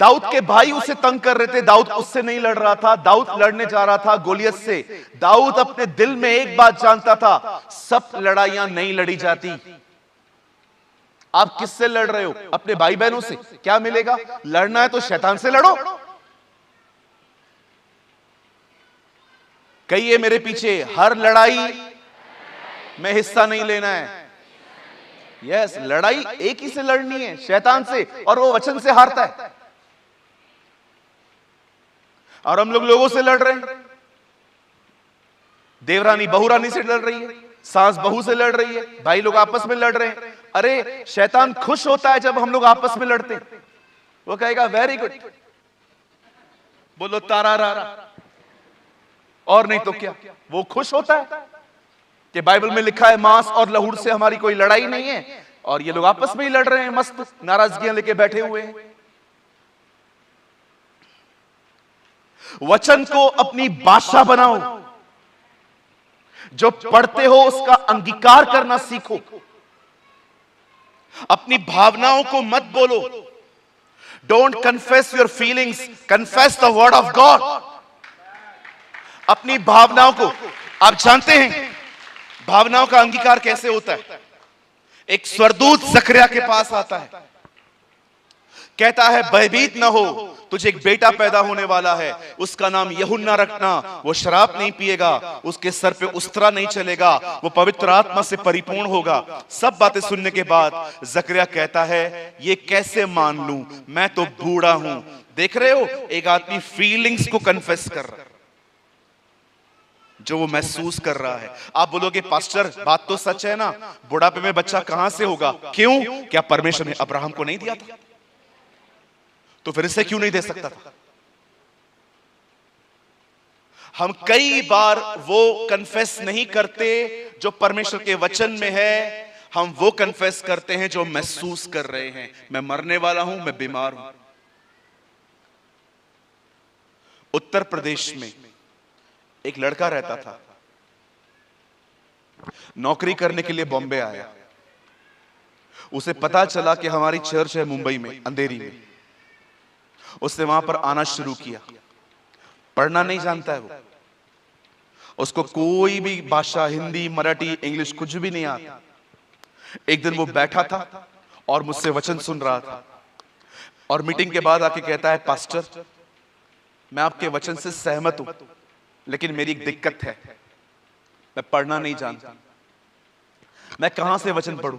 A: दाऊद के भाई उसे तंग कर रहे थे, दाऊद उससे नहीं लड़ रहा था, दाऊद लड़ने जा रहा था गोलियत से। दाऊद अपने दिल में एक बात जानता था, सब लड़ाइयां नहीं लड़ी जाती। आप किससे लड़ रहे हो? अपने भाई बहनों से। क्या मिलेगा? लड़ना है तो शैतान से लड़ो। कहिए मेरे पीछे, हर लड़ाई में हिस्सा नहीं लेना है। यस, लड़ाई एक ही से लड़नी है, शैतान से, और वो वचन से हारता है। और हम लोग लोगों से लड़ रहे हैं। देवरानी बहुरानी से लड़ रही है, सास बहू से लड़ रही है, भाई लोग आपस में लड़ रहे हैं। अरे शैतान खुश होता है जब हम लोग आपस में लड़ते हैं। वो कहेगा वेरी गुड, बोलो तारा रारा, और नहीं तो क्या। वो खुश होता है कि बाइबल में लिखा है मांस और लहूर से हमारी कोई लड़ाई नहीं है, और ये लोग आपस में ही लड़ रहे हैं, मस्त नाराजगियां लेके बैठे हुए हैं। वचन को अपनी भाषा बनाओ। जो पढ़ते हो उसका अंगीकार करना सीखो। अपनी भावनाओं को मत बोलो। Don't confess your feelings, confess the word of God. अपनी भावनाओं को, आप जानते हैं भावनाओं का अंगीकार कैसे होता है? एक स्वर्गदूत जकरिया के पास आता है, कहता है भयभीत न हो, तुझे एक बेटा पैदा होने वाला है, उसका नाम यूहन्ना रखना। वो शराब नहीं पिएगा, उसके सर पे उस्तरा नहीं चलेगा, वो पवित्र आत्मा से परिपूर्ण होगा। सब बातें सुनने के बाद जकरिया कहता है ये कैसे मान लूं, मैं तो बूढ़ा हूं। देख रहे हो, एक आदमी फीलिंग्स को कन्फेस कर रहा है, जो वो महसूस कर रहा है। आप बोलोगे पास्टर बात तो सच है ना, बुढ़ापे में बच्चा कहां से होगा? क्यों? क्या परमेश्वर ने अब्राहम को नहीं दिया था? तो फिर इसे क्यों नहीं दे सकता था? हम कई बार वो कन्फेस नहीं करते जो परमेश्वर के वचन में है, हम वो कन्फेस करते हैं जो महसूस कर रहे हैं। मैं मरने वाला हूं, मैं बीमार हूं। उत्तर प्रदेश में एक लड़का रहता था, नौकरी करने के लिए बॉम्बे आया। उसे पता चला कि हमारी चर्च है मुंबई में, अंधेरी में। उसने वहां पर आना शुरू किया। पढ़ना नहीं जानता है वो, उसको कोई भी भाषा, हिंदी, मराठी, इंग्लिश कुछ भी नहीं आता। एक दिन वो बैठा था और मुझसे वचन सुन रहा था, और मीटिंग के बाद आके कहता है पास्टर मैं आपके वचन से सहमत हूं, लेकिन मेरी एक दिक्कत है, मैं पढ़ना नहीं जानता, मैं कहां से वचन पढ़ूं?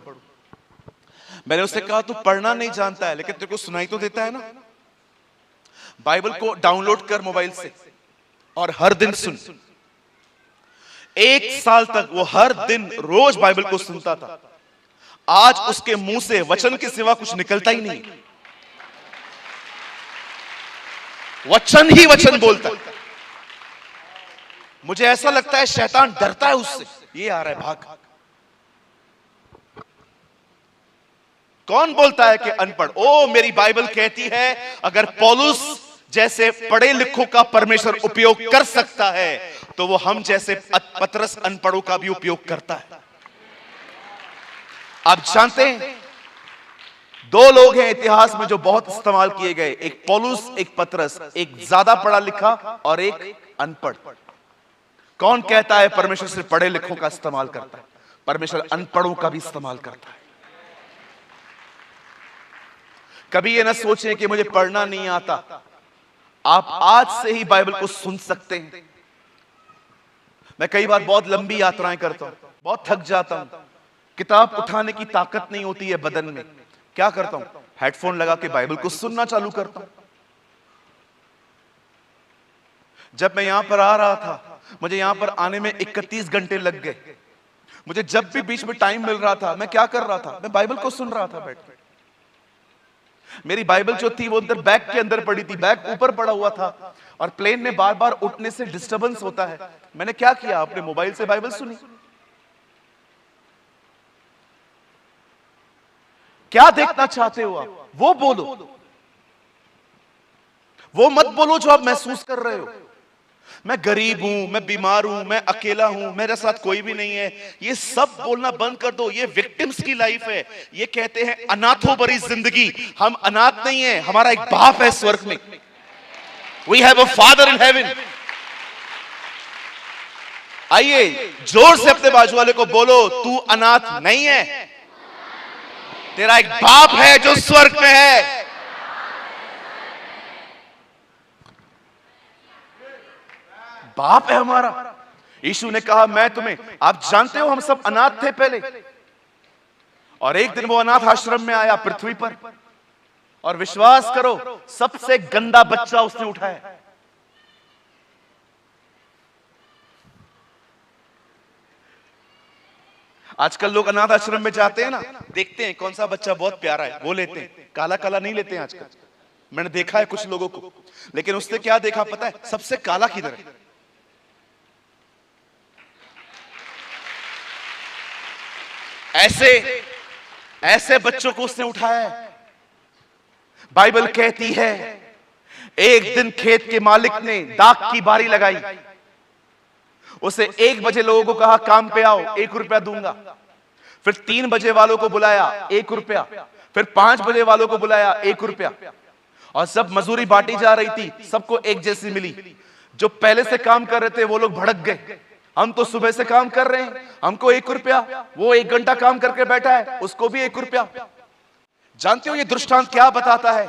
A: मैंने उससे कहा तू पढ़ना नहीं जानता है, लेकिन तेरे को सुनाई तो देता है ना। बाइबल को डाउनलोड कर मोबाइल से और हर दिन सुन। 1 साल तक वो हर दिन रोज बाइबल को सुनता था। आज उसके मुंह से वचन के सिवा कुछ निकलता ही नहीं, वचन ही वचन बोलता है। मुझे ऐसा लगता है शैतान डरता है उससे, ये आ रहा है भाग। कौन बोलता है कि अनपढ़? ओ मेरी बाइबल कहती है अगर पौलुस जैसे पढ़े लिखों का परमेश्वर उपयोग कर सकता है तो वो हम जैसे पतरस अनपढ़ों का भी उपयोग करता है। आप जानते हैं दो लोग हैं इतिहास में जो बहुत इस्तेमाल किए गए, एक पौलुस एक पतरस, एक ज्यादा पढ़ा लिखा और एक अनपढ़। कौन कहता है परमेश्वर सिर्फ पढ़े लिखों का इस्तेमाल करता है? परमेश्वर अनपढ़ों का भी इस्तेमाल करता है। कभी ये ना सोचें कि मुझे पढ़ना नहीं आता, आप आज से ही बाइबल को सुन सकते हैं। मैं कई बार बहुत लंबी यात्राएं करता हूं, बहुत थक जाता हूं, किताब उठाने की ताकत नहीं होती है बदन में। क्या करता हूं? हेडफोन लगा के बाइबल को सुनना चालू करता हूं। जब मैं यहां पर आ रहा था, मुझे यहां पर आने में 31 घंटे लग गए। मुझे जब भी बीच में टाइम मिल रहा था, मैं क्या कर रहा था? मैं बाइबल को सुन रहा था बैठ के। मेरी बाइबल जो थी वो अंदर बैग के अंदर पड़ी थी, बैग ऊपर पड़ा हुआ था और प्लेन में बार बार उठने से डिस्टरबेंस होता है। मैंने क्या किया? अपने मोबाइल से बाइबल सुनी। क्या देखना चाहते हो आप? वो बोलो, वो मत बोलो जो आप महसूस कर रहे हो। मैं गरीब हूं, मैं बीमार हूं, मैं अकेला हूं, मेरे साथ कोई भी नहीं है, ये सब बोलना बंद कर दो। ये विक्टिम्स की लाइफ है। ये कहते हैं अनाथों भरी जिंदगी। हम अनाथ नहीं है, हमारा एक बाप है स्वर्ग में। We have a father in heaven. आइए जोर से अपने बाजू वाले को बोलो, तू अनाथ नहीं है, तेरा एक बाप है जो स्वर्ग में है। बाप है हमारा। यीशु ने कहा मैं तुम्हें, आप जानते हो हम सब अनाथ थे पहले, और एक दिन वो अनाथ आश्रम में आया पृथ्वी पर, और विश्वास करो सबसे गंदा बच्चा उसने उठाया। आजकल लोग अनाथ आश्रम में जाते हैं ना, देखते हैं कौन सा बच्चा बहुत प्यारा है, वो लेते हैं। काला काला नहीं लेते हैं आजकल, मैंने देखा है कुछ लोगों को। लेकिन उसने क्या देखा पता है? सबसे काला किधर है। ऐसे बच्चों को उसने उठाया है। बाइबल कहती है एक दिन खेत के मालिक ने दाख की बारी लगाई, उसे 1 बजे लोगों को कहा काम पे आओ, 1 रुपया दूंगा। फिर 3 बजे वालों को बुलाया, 1 रुपया। फिर 5 बजे वालों को बुलाया, 1 रुपया। और सब मजूरी बांटी जा रही थी, सबको एक जैसी मिली। जो पहले से काम कर रहे थे वो लोग भड़क गए, हम तो सुबह से काम कर रहे हैं, हमको 1 रुपया। वो 1 घंटा काम करके बैठा है, उसको भी 1 रुपया। जानते हो ये दृष्टांत क्या बताता है?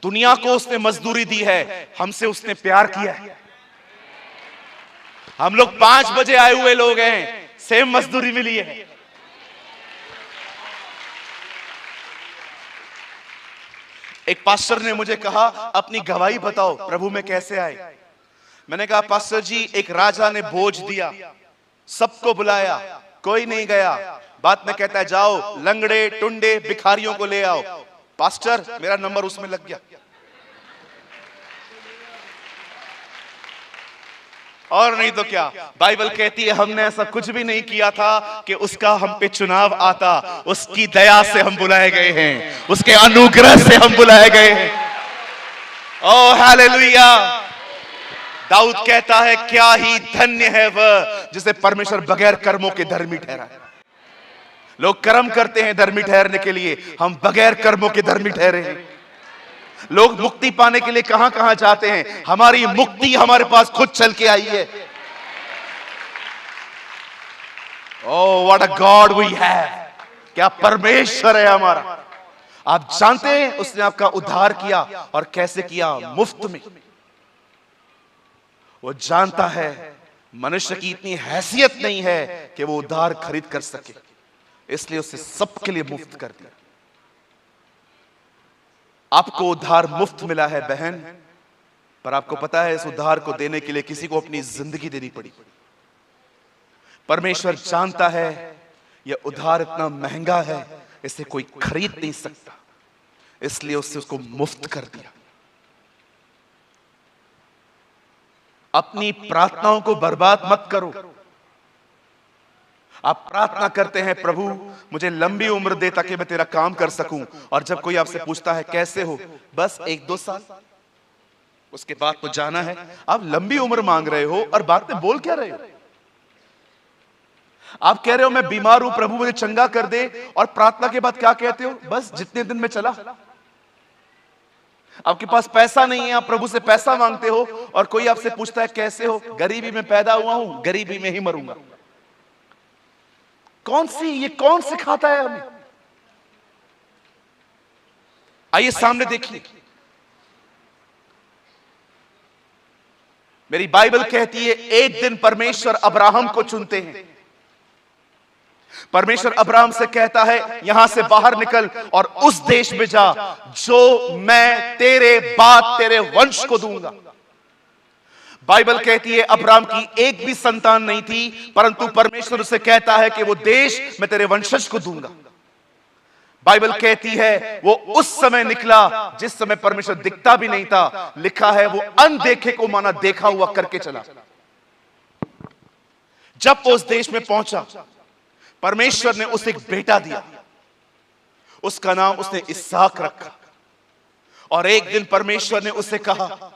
A: दुनिया को उसने मजदूरी दी है, हमसे उसने प्यार किया है। हम लोग 5 बजे आए हुए लोग हैं, सेम मजदूरी मिली है। एक पास्टर ने मुझे कहा अपनी गवाही बताओ प्रभु में कैसे आए। मैंने कहा पास्टर जी एक राजा ने भोज दिया, सबको बुलाया, कोई नहीं गया। बाद में कहता है जाओ लंगड़े टुंडे भिखारियों को ले आओ। पास्टर मेरा नंबर उसमें लग गया। और नहीं तो क्या, बाइबल कहती है हमने ऐसा कुछ भी नहीं किया था कि उसका हम पे चुनाव आता। उसकी दया से हम बुलाए गए हैं, उसके अनुग्रह से हम बुलाए गए हैं। ओ हालेलुया। दाऊद कहता है क्या ही धन्य है वह जिसे परमेश्वर बगैर कर्मों के धर्मी ठहराए। लोग कर्म करते हैं धर्मी ठहरने के लिए, हम बगैर कर्मों के धर्मी ठहरे हैं। लोग मुक्ति पाने के लिए कहां कहां जाते हैं, हमारी मुक्ति हमारे पास खुद चल के आई है। Oh what a God we have. क्या परमेश्वर है हमारा। आप जानते हैं उसने आपका उद्धार किया, और कैसे किया? मुफ्त में। वो जानता है मनुष्य की इतनी हैसियत नहीं है कि वो उद्धार खरीद कर सके, इसलिए उसे सबके लिए मुफ्त कर दिया। आपको उद्धार मुफ्त मिला है बहन, पर आपको पता है इस उद्धार को देने के लिए किसी को अपनी जिंदगी देनी पड़ी। परमेश्वर जानता है यह उद्धार इतना महंगा है इसे कोई खरीद नहीं सकता, इसलिए उससे उसको मुफ्त कर दिया। अपनी प्रार्थनाओं को बर्बाद मत करो। आप प्रार्थना करते हैं, प्रभु मुझे लंबी उम्र दे ताकि मैं तेरा काम कर सकूं, और जब कोई आपसे पूछता है कैसे हो, बस 1-2 साल, उसके बाद तो जाना है। आप लंबी उम्र मांग रहे हो और बाद में बोल क्या रहे हो? आप कह रहे हो मैं बीमार हूं, प्रभु मुझे चंगा कर दे, और प्रार्थना के बाद क्या कहते हो? बस जितने दिन में चला। आपके पास पैसा नहीं है, आप प्रभु से पैसा मांगते हो, और कोई आपसे पूछता है कैसे हो? गरीबी में पैदा हुआ हूं, गरीबी में ही मरूंगा। ये कौन सिखाता है हमें? आइए सामने देखिए, मेरी बाइबल कहती है एक दिन परमेश्वर अब्राहम को चुनते हैं। परमेश्वर अब्राहम से कहता है यहां से बाहर निकल और उस देश में जा जो मैं तेरे बाद तेरे वंश को दूंगा। बाइबल कहती है अब्राहम की एक भी संतान नहीं थी, परंतु परमेश्वर उसे कहता है कि वो देश मैं तेरे वंशज को दूंगा। बाइबल कहती है वो उस समय निकला जिस समय परमेश्वर दिखता भी नहीं था। लिखा है वो अनदेखे को माना देखा हुआ करके चला। जब वो उस देश में पहुंचा, परमेश्वर ने उसे एक बेटा दिया, उसका नाम उसने इसहाक रखा। और एक दिन परमेश्वर ने उसे कहा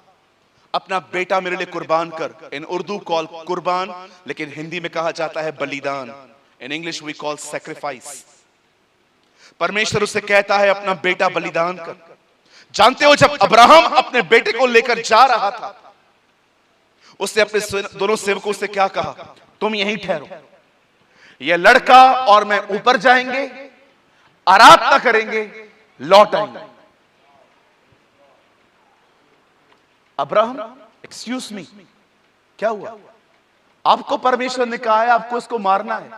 A: अपना बेटा मेरे लिए कुर्बान कर। इन उर्दू कॉल कुर्बान, लेकिन हिंदी में कहा जाता है बलिदान। In English we call sacrifice. परमेश्वर उसे कहता है अपना बेटा बलिदान कर। जानते हो जब अब्राहम अपने बेटे को लेकर जा रहा था, उसने अपने दोनों सेवकों से क्या कहा? तुम यहीं ठहरो, यह लड़का और मैं ऊपर जाएंगे, आराधना करेंगे, लौट आएंगे। अब्राहम, एक्सक्यूज मी, क्या हुआ? आपको परमेश्वर ने कहा है आपको इसको मारना है।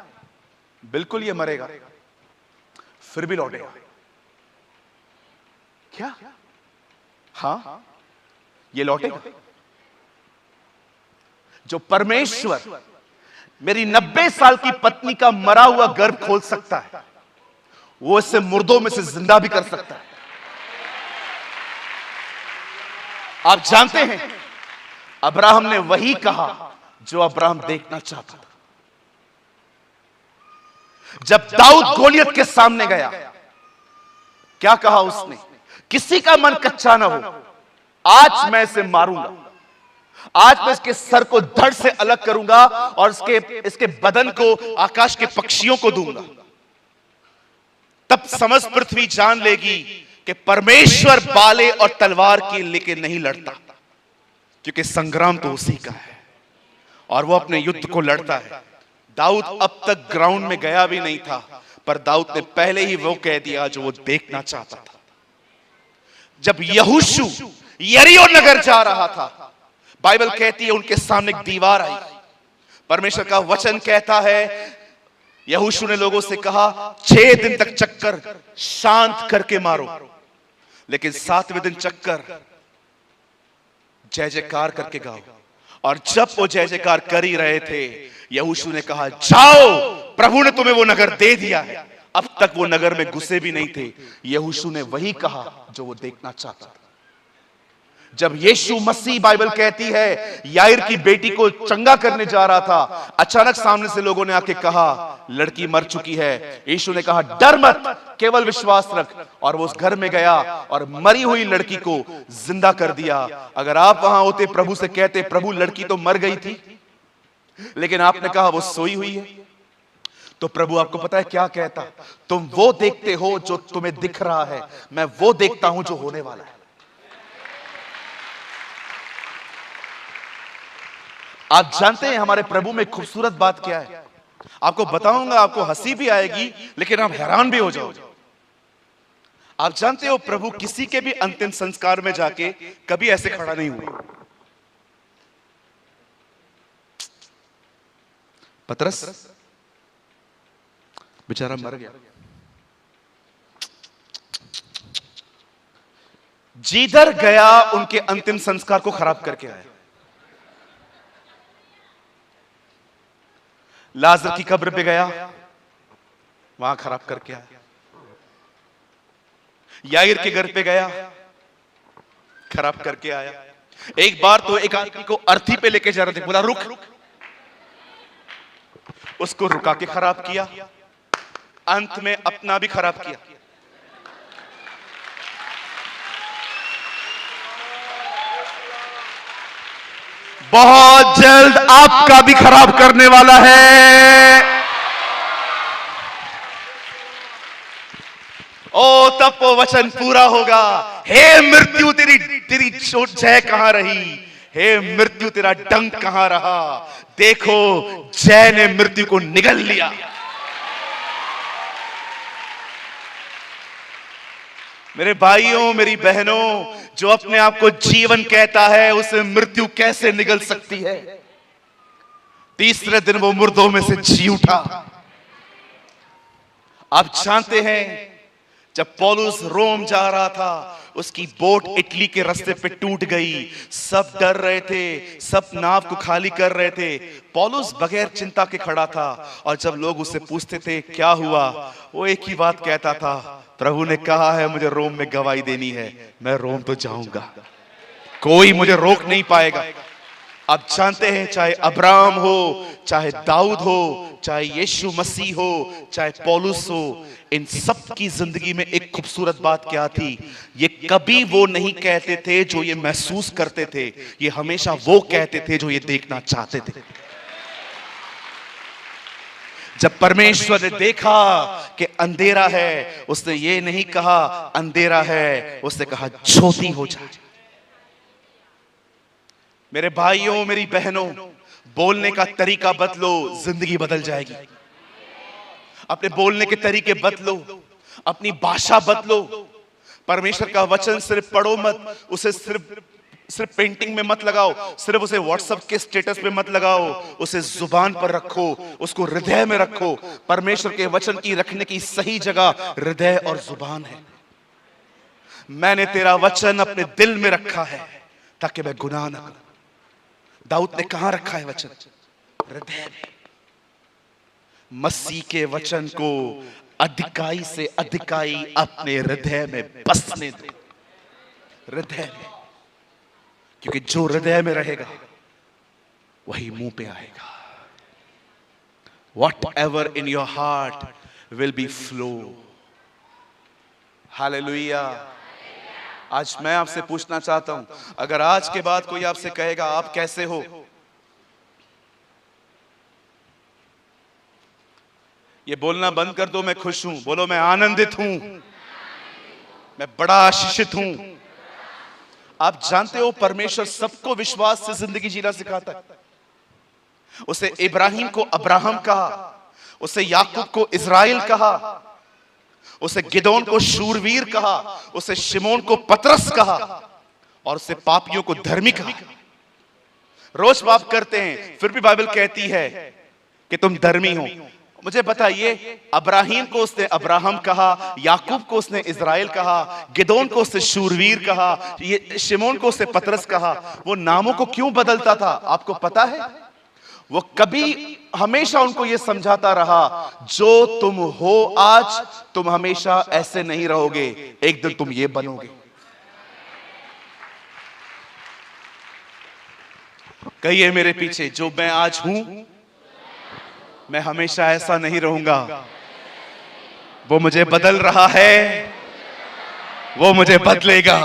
A: बिल्कुल ये मरेगा, फिर भी लौटेगा। क्या? हाँ, ये लौटेगा। जो परमेश्वर मेरी 90 साल की पत्नी का मरा हुआ गर्भ खोल सकता है, वो इसे मुर्दों में से जिंदा भी कर सकता है। आप जानते हैं अब्राहम ने वही कहा जो अब्राहम देखना चाहता था। जब दाऊद गोलियत के सामने गया, क्या कहा उसने? किसी का मन कच्चा ना हो, आज मैं इसे मारूंगा, आज मैं इसके सर को धड़ से अलग करूंगा और इसके बदन को आकाश के पक्षियों को दूंगा। तब समस्त पृथ्वी जान लेगी कि परमेश्वर बाले और तलवार के लेके नहीं लड़ता, क्योंकि संग्राम तो उसी का है और वो अपने युद्ध को लड़ता है। दाऊद अब तक ग्राउंड में गया भी नहीं था, पर दाऊद ने पहले ही वो कह दिया जो वो देखना चाहता था। जब यहोशू यरीहो नगर जा रहा था, बाइबल कहती है उनके सामने एक दीवार आई। परमेश्वर का वचन कहता है यहोशू ने लोगों से कहा 6 दिन तक चक्कर शांत करके मारो, लेकिन 7वें दिन चक्कर जय जयकार करके गाओ। और जब वो जय जयकार कर ही रहे थे, यहोशू ने कहा जाओ, प्रभु ने तुम्हें वो नगर दे दिया है। अब तक वो नगर में घुसे भी नहीं थे। यहोशू ने वही कहा जो वो देखना चाहता था। जब यीशु मसीह, बाइबल कहती है याईर की बेटी को चंगा करने जा रहा था, अचानक सामने से लोगों ने आके कहा लड़की मर चुकी है। यीशु ने कहा डर मत, केवल विश्वास रख। और वो उस घर में गया और मरी हुई लड़की को जिंदा कर दिया। अगर आप वहां होते, प्रभु से कहते प्रभु लड़की तो मर गई थी, लेकिन आपने कहा वो सोई हुई है, तो प्रभु आपको पता है क्या कहता? तुम वो देखते हो जो तुम्हें दिख रहा है, मैं वो देखता हूं जो होने वाला है। आप जानते हैं हमारे प्रभु में खूबसूरत बात क्या है? आपको बताऊंगा, आपको हंसी भी आएगी, लेकिन आप हैरान भी हो जाओगे। आप जानते हो प्रभु किसी के भी अंतिम संस्कार में जाके कभी ऐसे खड़ा नहीं हुआ। पतरस बेचारा मर गया, जिधर गया उनके अंतिम संस्कार को खराब करके आया। लाजर की कब्र पे गया, वहां खराब करके आया। याईर के घर पे गया, खराब करके आया। एक बार तो एक आदमी को अर्थी पे लेके जा रहे थे, बोला रुक, उसको रुका के खराब किया, अंत में अपना भी खराब किया। बहुत जल्द आपका भी खराब करने वाला है। ओ तब वो वचन पूरा होगा। हे मृत्यु तेरी तेरी जय कहां रही, हे मृत्यु तेरा डंक कहां रहा। देखो जय ने मृत्यु को निगल लिया। मेरे भाइयों, मेरी बहनों, जो अपने आप को जीवन कहता है उसे मृत्यु कैसे निगल सकती है। तीसरे दिन वो मुर्दों में से जी उठा। आप जानते हैं जब पौलुस रोम जा रहा था, उसकी बोट इटली के रास्ते पे टूट गई। सब डर रहे थे, सब नाव को खाली कर रहे थे। पौलुस बगैर चिंता के खड़ा था, और जब लोग उससे पूछते थे क्या हुआ, वो एक ही बात कहता था, प्रभु ने कहा है मुझे रोम में गवाही देनी है, मैं रोम तो जाऊंगा, कोई मुझे रोक नहीं पाएगा। आप जानते हैं चाहे अब्राहम हो, चाहे दाऊद हो, चाहे यीशु मसीह हो, चाहे पौलुस हो, इन सब की जिंदगी में एक खूबसूरत बात क्या थी, ये कभी वो नहीं कहते थे जो ये महसूस करते थे, ये हमेशा वो कहते थे जो ये देखना चाहते थे। जब परमेश्वर ने देखा कि अंधेरा है, उसने ये नहीं कहा अंधेरा है, उसने कहा ज्योति हो जाए। मेरे भाइयों, मेरी बहनों, बोलने का तरीका बदलो, जिंदगी बदल जाएगी। अपने बोलने के तरीके बदलो, अपनी भाषा बदलो। परमेश्वर का वचन सिर्फ पढ़ो मत, उसे सिर्फ पेंटिंग में मत लगाओ, सिर्फ उसे व्हाट्सएप के स्टेटस पे मत लगाओ, उसे जुबान पर रखो, उसको हृदय में रखो। परमेश्वर के वचन की रखने की सही जगह हृदय और जुबान है। मैंने तेरा वचन अपने दिल में रखा है ताकि मैं गुनाह न करूं। दाऊद ने कहां रखा है वचन? हृदय में। मसीह के वचन को अधिकाई से अधिकाई अपने हृदय में बसने दो, हृदय में, क्योंकि जो हृदय में रहेगा वही मुंह पे आएगा। Whatever in your heart will be flow. Hallelujah. आज मैं आपसे पूछना चाहता हूं, अगर आज के बाद कोई आपसे कहेगा आप कैसे हो, ये बोलना बंद कर दो मैं खुश हूं, बोलो मैं आनंदित हूं, मैं बड़ा आशीषित हूं। आप जानते हो परमेश्वर सबको विश्वास से जिंदगी जीना सिखाता है। उसे इब्राहिम को अब्राहम कहा, उसे याकूब को इज़राइल कहा, उसे गिदोन को शूरवीर कहा, उसे शिमोन को पतरस कहा, और उसे पापियों को धर्मी कहा। रोज पाप करते हैं, फिर भी बाइबल कहती है कि तुम धर्मी हो। मुझे बताइए, अब्राहिम को उसने अब्राहम कहा, याकूब को उसने इज़राइल कहा, गिदोन को उसने शूरवीर कहा, ये शिमोन को उसने पतरस कहा। वो नामों को क्यों बदलता था आपको पता है? वो कभी हमेशा उनको ये समझाता रहा, जो तुम हो आज तुम हमेशा ऐसे नहीं रहोगे, एक दिन तुम ये बनोगे। कहिए मेरे पीछे, जो मैं आज हूं मैं हमेशा ऐसा नहीं रहूंगा, वो मुझे बदल रहा है, वो मुझे बदलेगा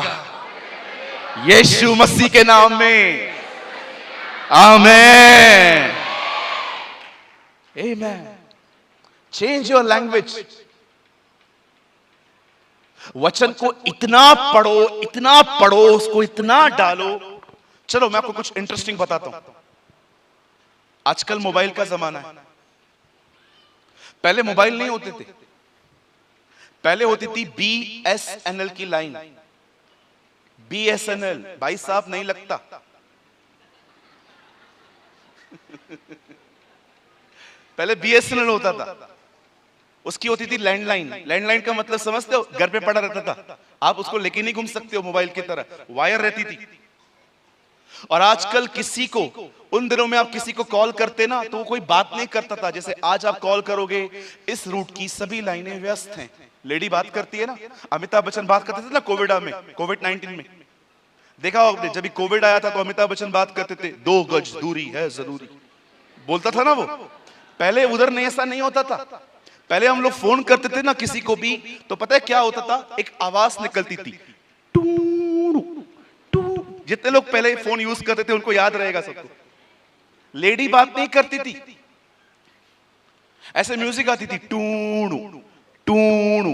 A: यीशु मसीह के नाम में। आमेन, आमेन। Change your language. वचन को इतना पढ़ो, उसको इतना डालो। चलो मैं आपको कुछ इंटरेस्टिंग बताता हूं। आजकल मोबाइल का जमाना है। पहले मोबाइल नहीं होते थे, पहले होती थी BSNL की लाइन। BSNL भाई साहब नहीं लगता। पहले BSNL होता था, उसकी होती थी लैंडलाइन। लैंडलाइन का मतलब समझते हो? घर पे पड़ा रहता था, आप उसको लेके नहीं घूम सकते हो, मोबाइल की तरह वायर रहती थी। और आजकल किसी को, उन दिनों में आप किसी को कॉल करते ना तो वो कोई बात नहीं करता था। जैसे आज आप कॉल करोगे, इस रूट की सभी लाइनें व्यस्त हैं। लेडी बात करती है ना, अमिताभ बच्चन बात करते थे ना कोविड 19 में, देखा हो आपने, जब भी कोविड आया था तो अमिताभ बच्चन बात करते थे, 2 गज दूरी है जरूरी, बोलता था ना वो। पहले उधर नहीं, ऐसा नहीं होता था। पहले हम लोग फोन करते थे ना किसी को भी, तो पता है क्या होता था, एक आवाज निकलती थी, टू टू। जितने लोग पहले फोन यूज करते थे उनको याद रहेगा सबको। लेडी बात नहीं करती थी, ऐसे म्यूजिक आती थी, टूणू टूणू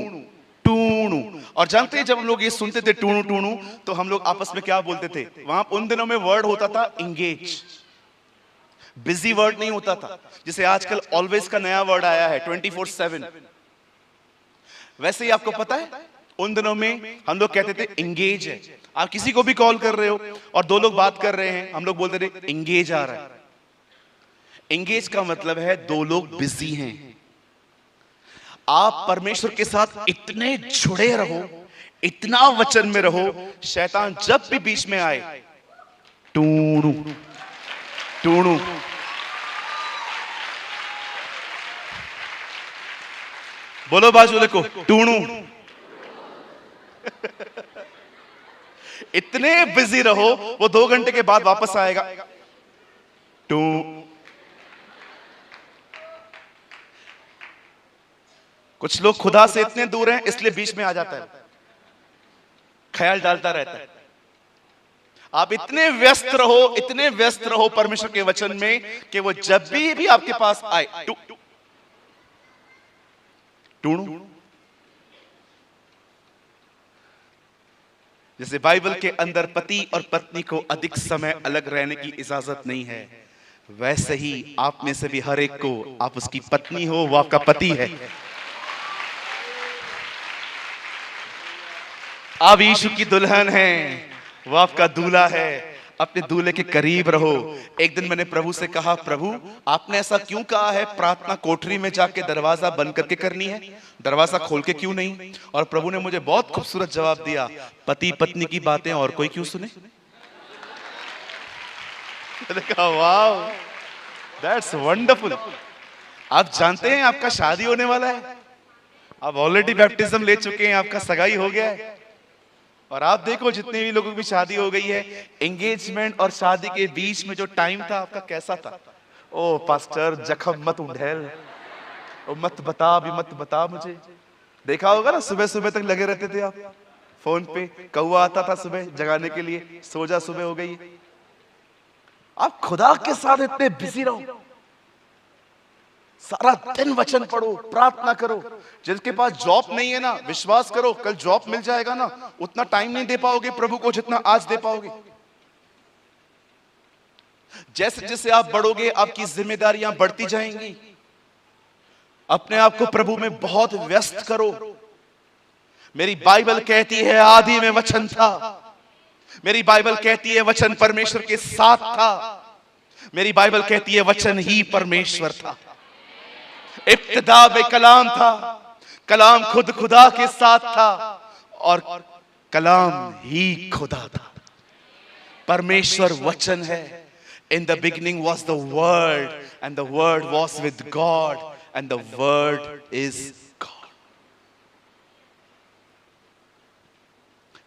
A: टूणू। और जानते हैं जब हम लोग ये सुनते थे टूणू टूणू, तो हम लोग आपस में क्या बोलते थे? वहां उन दिनों में वर्ड होता था एंगेज, बिजी वर्ड नहीं होता था। जैसे आजकल ऑलवेज का नया वर्ड आया है 24/7, वैसे ही आपको पता है उन दिनों में हम लोग कहते थे एंगेज है। आप किसी को भी कॉल कर रहे हो और 2 लोग बात कर रहे हैं, हम लोग बोलते थे एंगेज आ रहा है। एंगेज का मतलब है 2 लोग बिजी हैं। आप परमेश्वर के साथ इतने जुड़े रहो, इतना वचन में रहो, शैतान जब भी बीच में आए, टूणू टूणू। बोलो बाजू को, टूणू। इतने बिजी रहो, वो 2 घंटे के बाद वापस आएगा, टू। कुछ लोग खुदा से इतने दूर हैं इसलिए बीच में आ जाता है, ख्याल डालता रहता है। आप इतने व्यस्त रहो, इतने व्यस्त रहो परमेश्वर के वचन में कि वो जब भी आपके पास आए, टूणू। जैसे बाइबल के अंदर पति और पत्नी को अधिक समय अलग रहने की इजाजत नहीं है, वैसे ही आप में से भी हर एक को, आप उसकी पत्नी हो वो आपका पति है। आप यीशु की दुल्हन हैं, वो आपका दूल्हा है। अपने दूल्हे के करीब रहो। एक दिन मैंने प्रभु से कहा, प्रभु आपने ऐसा क्यों कहा है प्रार्थना कोठरी में जाके दरवाजा बंद करके करनी है, दरवाजा खोल के क्यों नहीं? और प्रभु ने मुझे बहुत खूबसूरत जवाब दिया, पति पत्नी की बातें और कोई क्यों सुने? वाह, दैट्स वंडरफुल। आप जानते हैं आपका शादी होने वाला है, आप ऑलरेडी बैप्टिज्म ले चुके हैं, आपका सगाई हो गया है। और आप देखो जितने भी लोगों की शादी हो गई है, एंगेजमेंट और शादी के बीच में जो टाइम था आपका कैसा था? ओ पास्टर जख्म मत उंडेल, ओ मत बता, अभी मत बता मुझे। देखा होगा ना, सुबह सुबह तक लगे रहते थे आप फोन पे, कौवा आता था सुबह जगाने के लिए, सो जा सुबह हो गई। आप खुदा के साथ इतने बिजी रहो, सारा दिन वचन पढ़ो, प्रार्थना करो। जिसके पास जॉब नहीं है ना, विश्वास करो कल जॉब मिल जाएगा ना, उतना टाइम नहीं दे पाओगे प्रभु को जितना आज दे पाओगे। जैसे जैसे आप बढ़ोगे आपकी जिम्मेदारियां बढ़ती जाएंगी। अपने आप को प्रभु में बहुत व्यस्त करो। मेरी बाइबल कहती है आदि में वचन था, मेरी बाइबल कहती है वचन परमेश्वर के साथ था, मेरी बाइबल कहती है वचन ही परमेश्वर था। इब्तिदा में कलाम था, कलाम खुद खुदा के साथ था और कलाम ही खुदा था। परमेश्वर वचन है। In the beginning was the word and the word was with God and the word is God।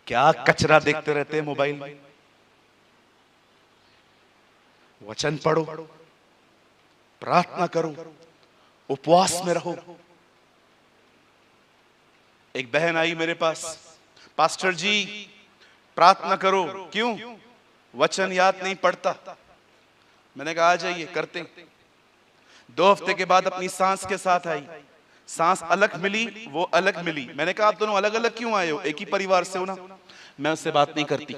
A: क्या कचरा देखते रहते हैं मोबाइल में? वचन पढ़ो, प्रार्थना करो, उपवास में रहो। एक बहन आई मेरे पास, पास्टर जी प्रार्थना करो। क्यों? वचन याद नहीं पड़ता। मैंने कहा आ जाइए करते। 2 हफ्ते के बाद अपनी सांस के साथ आई, सांस अलग मिली, वो अलग मिली। मैंने कहा आप दोनों अलग अलग क्यों आए हो, एक ही परिवार से हो ना? मैं उससे बात नहीं करती।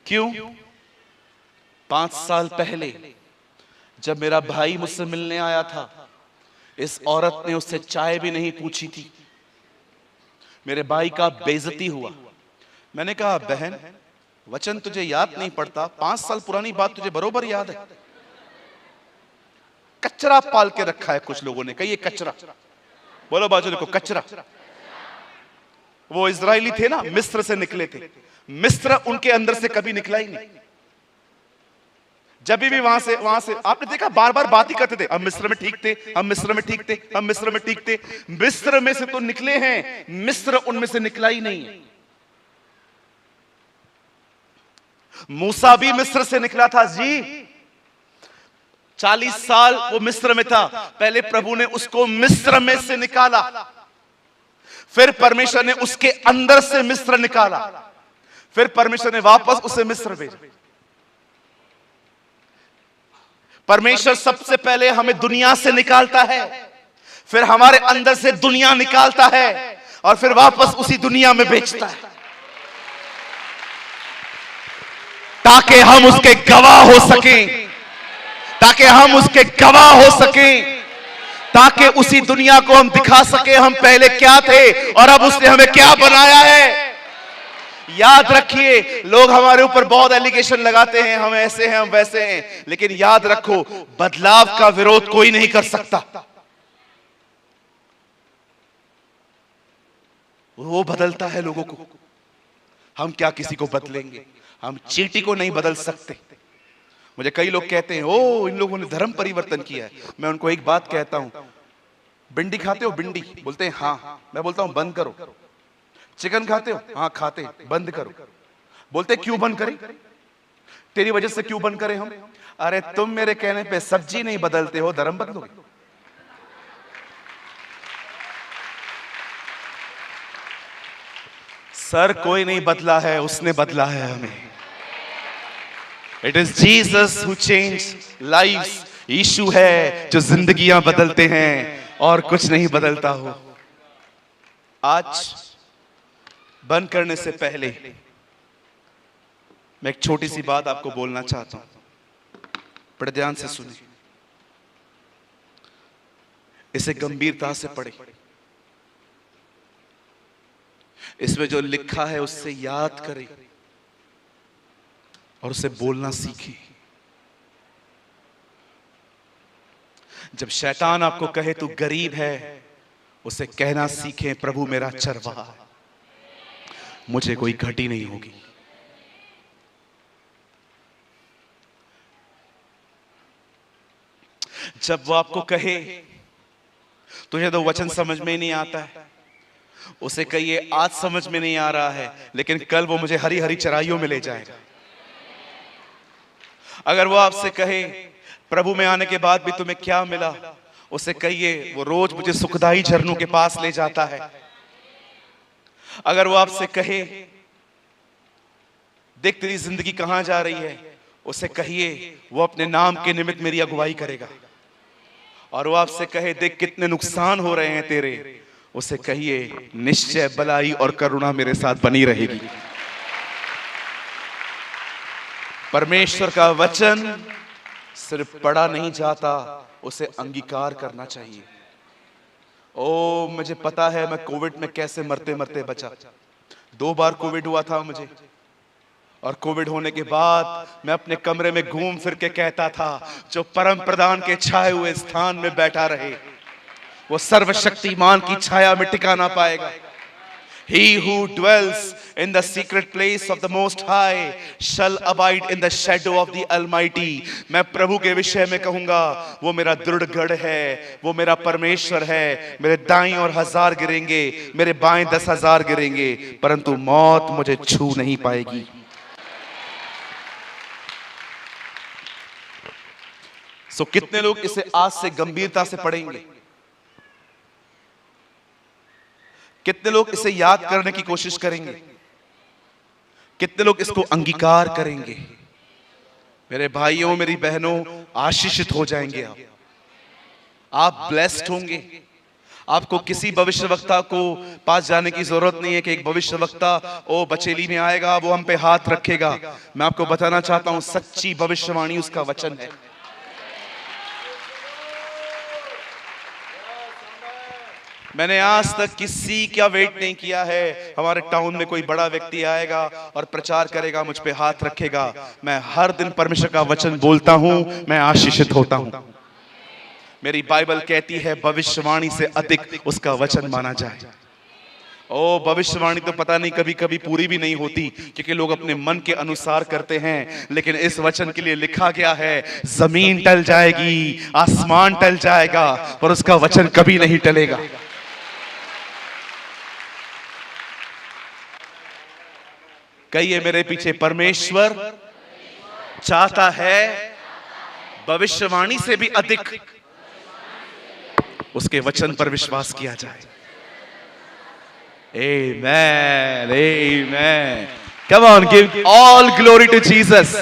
A: क्यों? 5 साल पहले जब मेरा भाई मुझसे मिलने आया था, इस औरत ने उससे चाय भी नहीं पूछी थी। मेरे भाई का बेइज्जती हुआ। मैंने कहा बहन वचन तुझे याद नहीं पड़ता, 5 साल पुरानी बात तुझे बरोबर याद है। कचरा पाल के रखा है कुछ लोगों ने, कहिए कचरा। बोलो बाजू देखो कचरा। वो इजरायली थे ना, मिस्र से निकले थे। मिस्र उनके अंदर से कभी निकला ही नहीं। जब भी वहां से आपने देखा बार बार बात ही करते थे, हम मिस्र में ठीक थे, हम मिस्र में ठीक थे, हम मिस्र में ठीक थे। मिस्र में से तो निकले हैं, मिस्र उनमें से निकला ही नहीं है। मूसा भी मिस्र से निकला था जी, 40 साल वो मिस्र में था। पहले प्रभु ने उसको मिस्र में से निकाला, फिर परमेश्वर ने उसके अंदर से मिस्र निकाला, फिर परमेश्वर ने वापस उसे मिस्र भेजा। परमेश्वर सबसे पहले हमें दुनिया से निकालता है, फिर हमारे अंदर से दुनिया निकालता है, और फिर वापस उसी दुनिया में भेजता है, ताकि हम उसके गवाह हो सकें, ताकि हम उसके गवाह हो सकें, ताकि उसी दुनिया को हम दिखा सके हम पहले क्या थे और अब उसने हमें क्या बनाया है। याद रखिए, लोग हमारे ऊपर बहुत एलिगेशन लगाते हैं, हम ऐसे हैं, हम वैसे हैं, लेकिन याद रखो, बदलाव का विरोध कोई नहीं कर सकता। वो बदलता है लोगों को, हम क्या किसी को बदलेंगे? हम चींटी को नहीं बदल सकते। मुझे कई लोग कहते हैं, ओ इन लोगों ने धर्म परिवर्तन किया है। मैं उनको एक बात कहता हूं, भिंडी खाते हो? भिंडी बोलते हैं हाँ। मैं बोलता हूं बंद करो। चिकन खाते हो? हाँ खाते। बंद करो। बोलते क्यों बंद करें? तेरी वजह से क्यों बंद करें हम? अरे तुम मेरे कहने पे सब्जी नहीं बदलते हो, धर्म बदलोगे? सर कोई नहीं बदला है, उसने बदला है हमें। It is Jesus who change lives. यीशु है जो जिंदगियां बदलते हैं और कुछ नहीं बदलता हो। आज बंद करने से पहले मैं एक छोटी सी बात आपको बोलना चाहता हूं, बड़े ध्यान से सुनिए, इसे गंभीरता से पढ़े। इसमें जो लिखा है उससे याद करें और उसे बोलना सीखें। जब शैतान आपको कहे तू गरीब है, उसे कहना सीखें, प्रभु मेरा चरवाहा है, मुझे कोई घटी नहीं होगी। जब वो आपको कहे तुझे तो वचन समझ में ही नहीं आता है, उसे कहिए आज समझ में नहीं आ रहा है, लेकिन कल वो मुझे हरी हरी चराइयों में ले जाएगा। अगर वो आपसे कहे प्रभु में आने के बाद भी तुम्हें क्या मिला, उसे कहिए वो रोज मुझे सुखदाई झरनों के पास ले जाता है। अगर वो आपसे कहे देख तेरी जिंदगी कहां जा रही है, उसे कहिए वो अपने नाम के निमित्त मेरी अगुवाई करेगा। और वो आपसे कहे देख कितने नुकसान हो रहे हैं तेरे, उसे कहिए निश्चय भलाई और करुणा मेरे साथ बनी रहेगी। परमेश्वर का वचन सिर्फ पढ़ा नहीं जाता, उसे अंगीकार करना चाहिए। ओ मुझे पता है मैं कोविड में कैसे मरते मरते बचा। 2 बार कोविड हुआ था मुझे, और कोविड होने के बाद मैं अपने कमरे में घूम फिर के कहता था जो परम प्रधान के छाए हुए स्थान में बैठा रहे वो सर्वशक्तिमान की छाया में टिका ना पाएगा। He who dwells in the secret place of the Most High shall abide in the shadow of the Almighty। मैं प्रभु के विषय में कहूंगा वो मेरा दृढ़ गढ़ है, वो मेरा परमेश्वर है। मेरे दाईं ओर 1000 गिरेंगे, मेरे बाएं 10,000 गिरेंगे, परंतु मौत मुझे छू नहीं पाएगी। कितने लोग इसे आज से गंभीरता से पढ़ेंगे? कितने लोग इसे याद करने की कोशिश करेंगे? कितने लोग इसको अंगीकार करेंगे? मेरे भाइयों मेरी बहनों, आशीषित हो जाएंगे आप ब्लेस्ड होंगे। आपको किसी भविष्यवक्ता को पास जाने की जरूरत नहीं है कि एक भविष्यवक्ता ओ बचेली में आएगा, वो हम पे हाथ रखेगा। मैं आपको बताना चाहता हूं सच्ची भविष्यवाणी उसका वचन है। मैंने आज तक किसी का वेट नहीं किया है हमारे टाउन में कोई बड़ा व्यक्ति आएगा और प्रचार करेगा, मुझ पे हाथ रखेगा। मैं हर दिन परमेश्वर का वचन बोलता हूं, मैं आशीषित होता हूं। मेरी बाइबल कहती है भविष्यवाणी से अधिक उसका वचन माना जाए। ओ भविष्यवाणी तो पता नहीं कभी कभी पूरी भी नहीं होती, क्योंकि लोग अपने मन के अनुसार करते हैं। लेकिन इस वचन के लिए लिखा गया है, जमीन टल जाएगी, आसमान टल जाएगा, पर उसका वचन कभी नहीं टलेगा। कहिए मेरे पीछे, परमेश्वर चाहता है भविष्यवाणी से भी अधिक उसके वचन पर विश्वास किया जाए। Amen. Amen. Come on, give all glory to Jesus.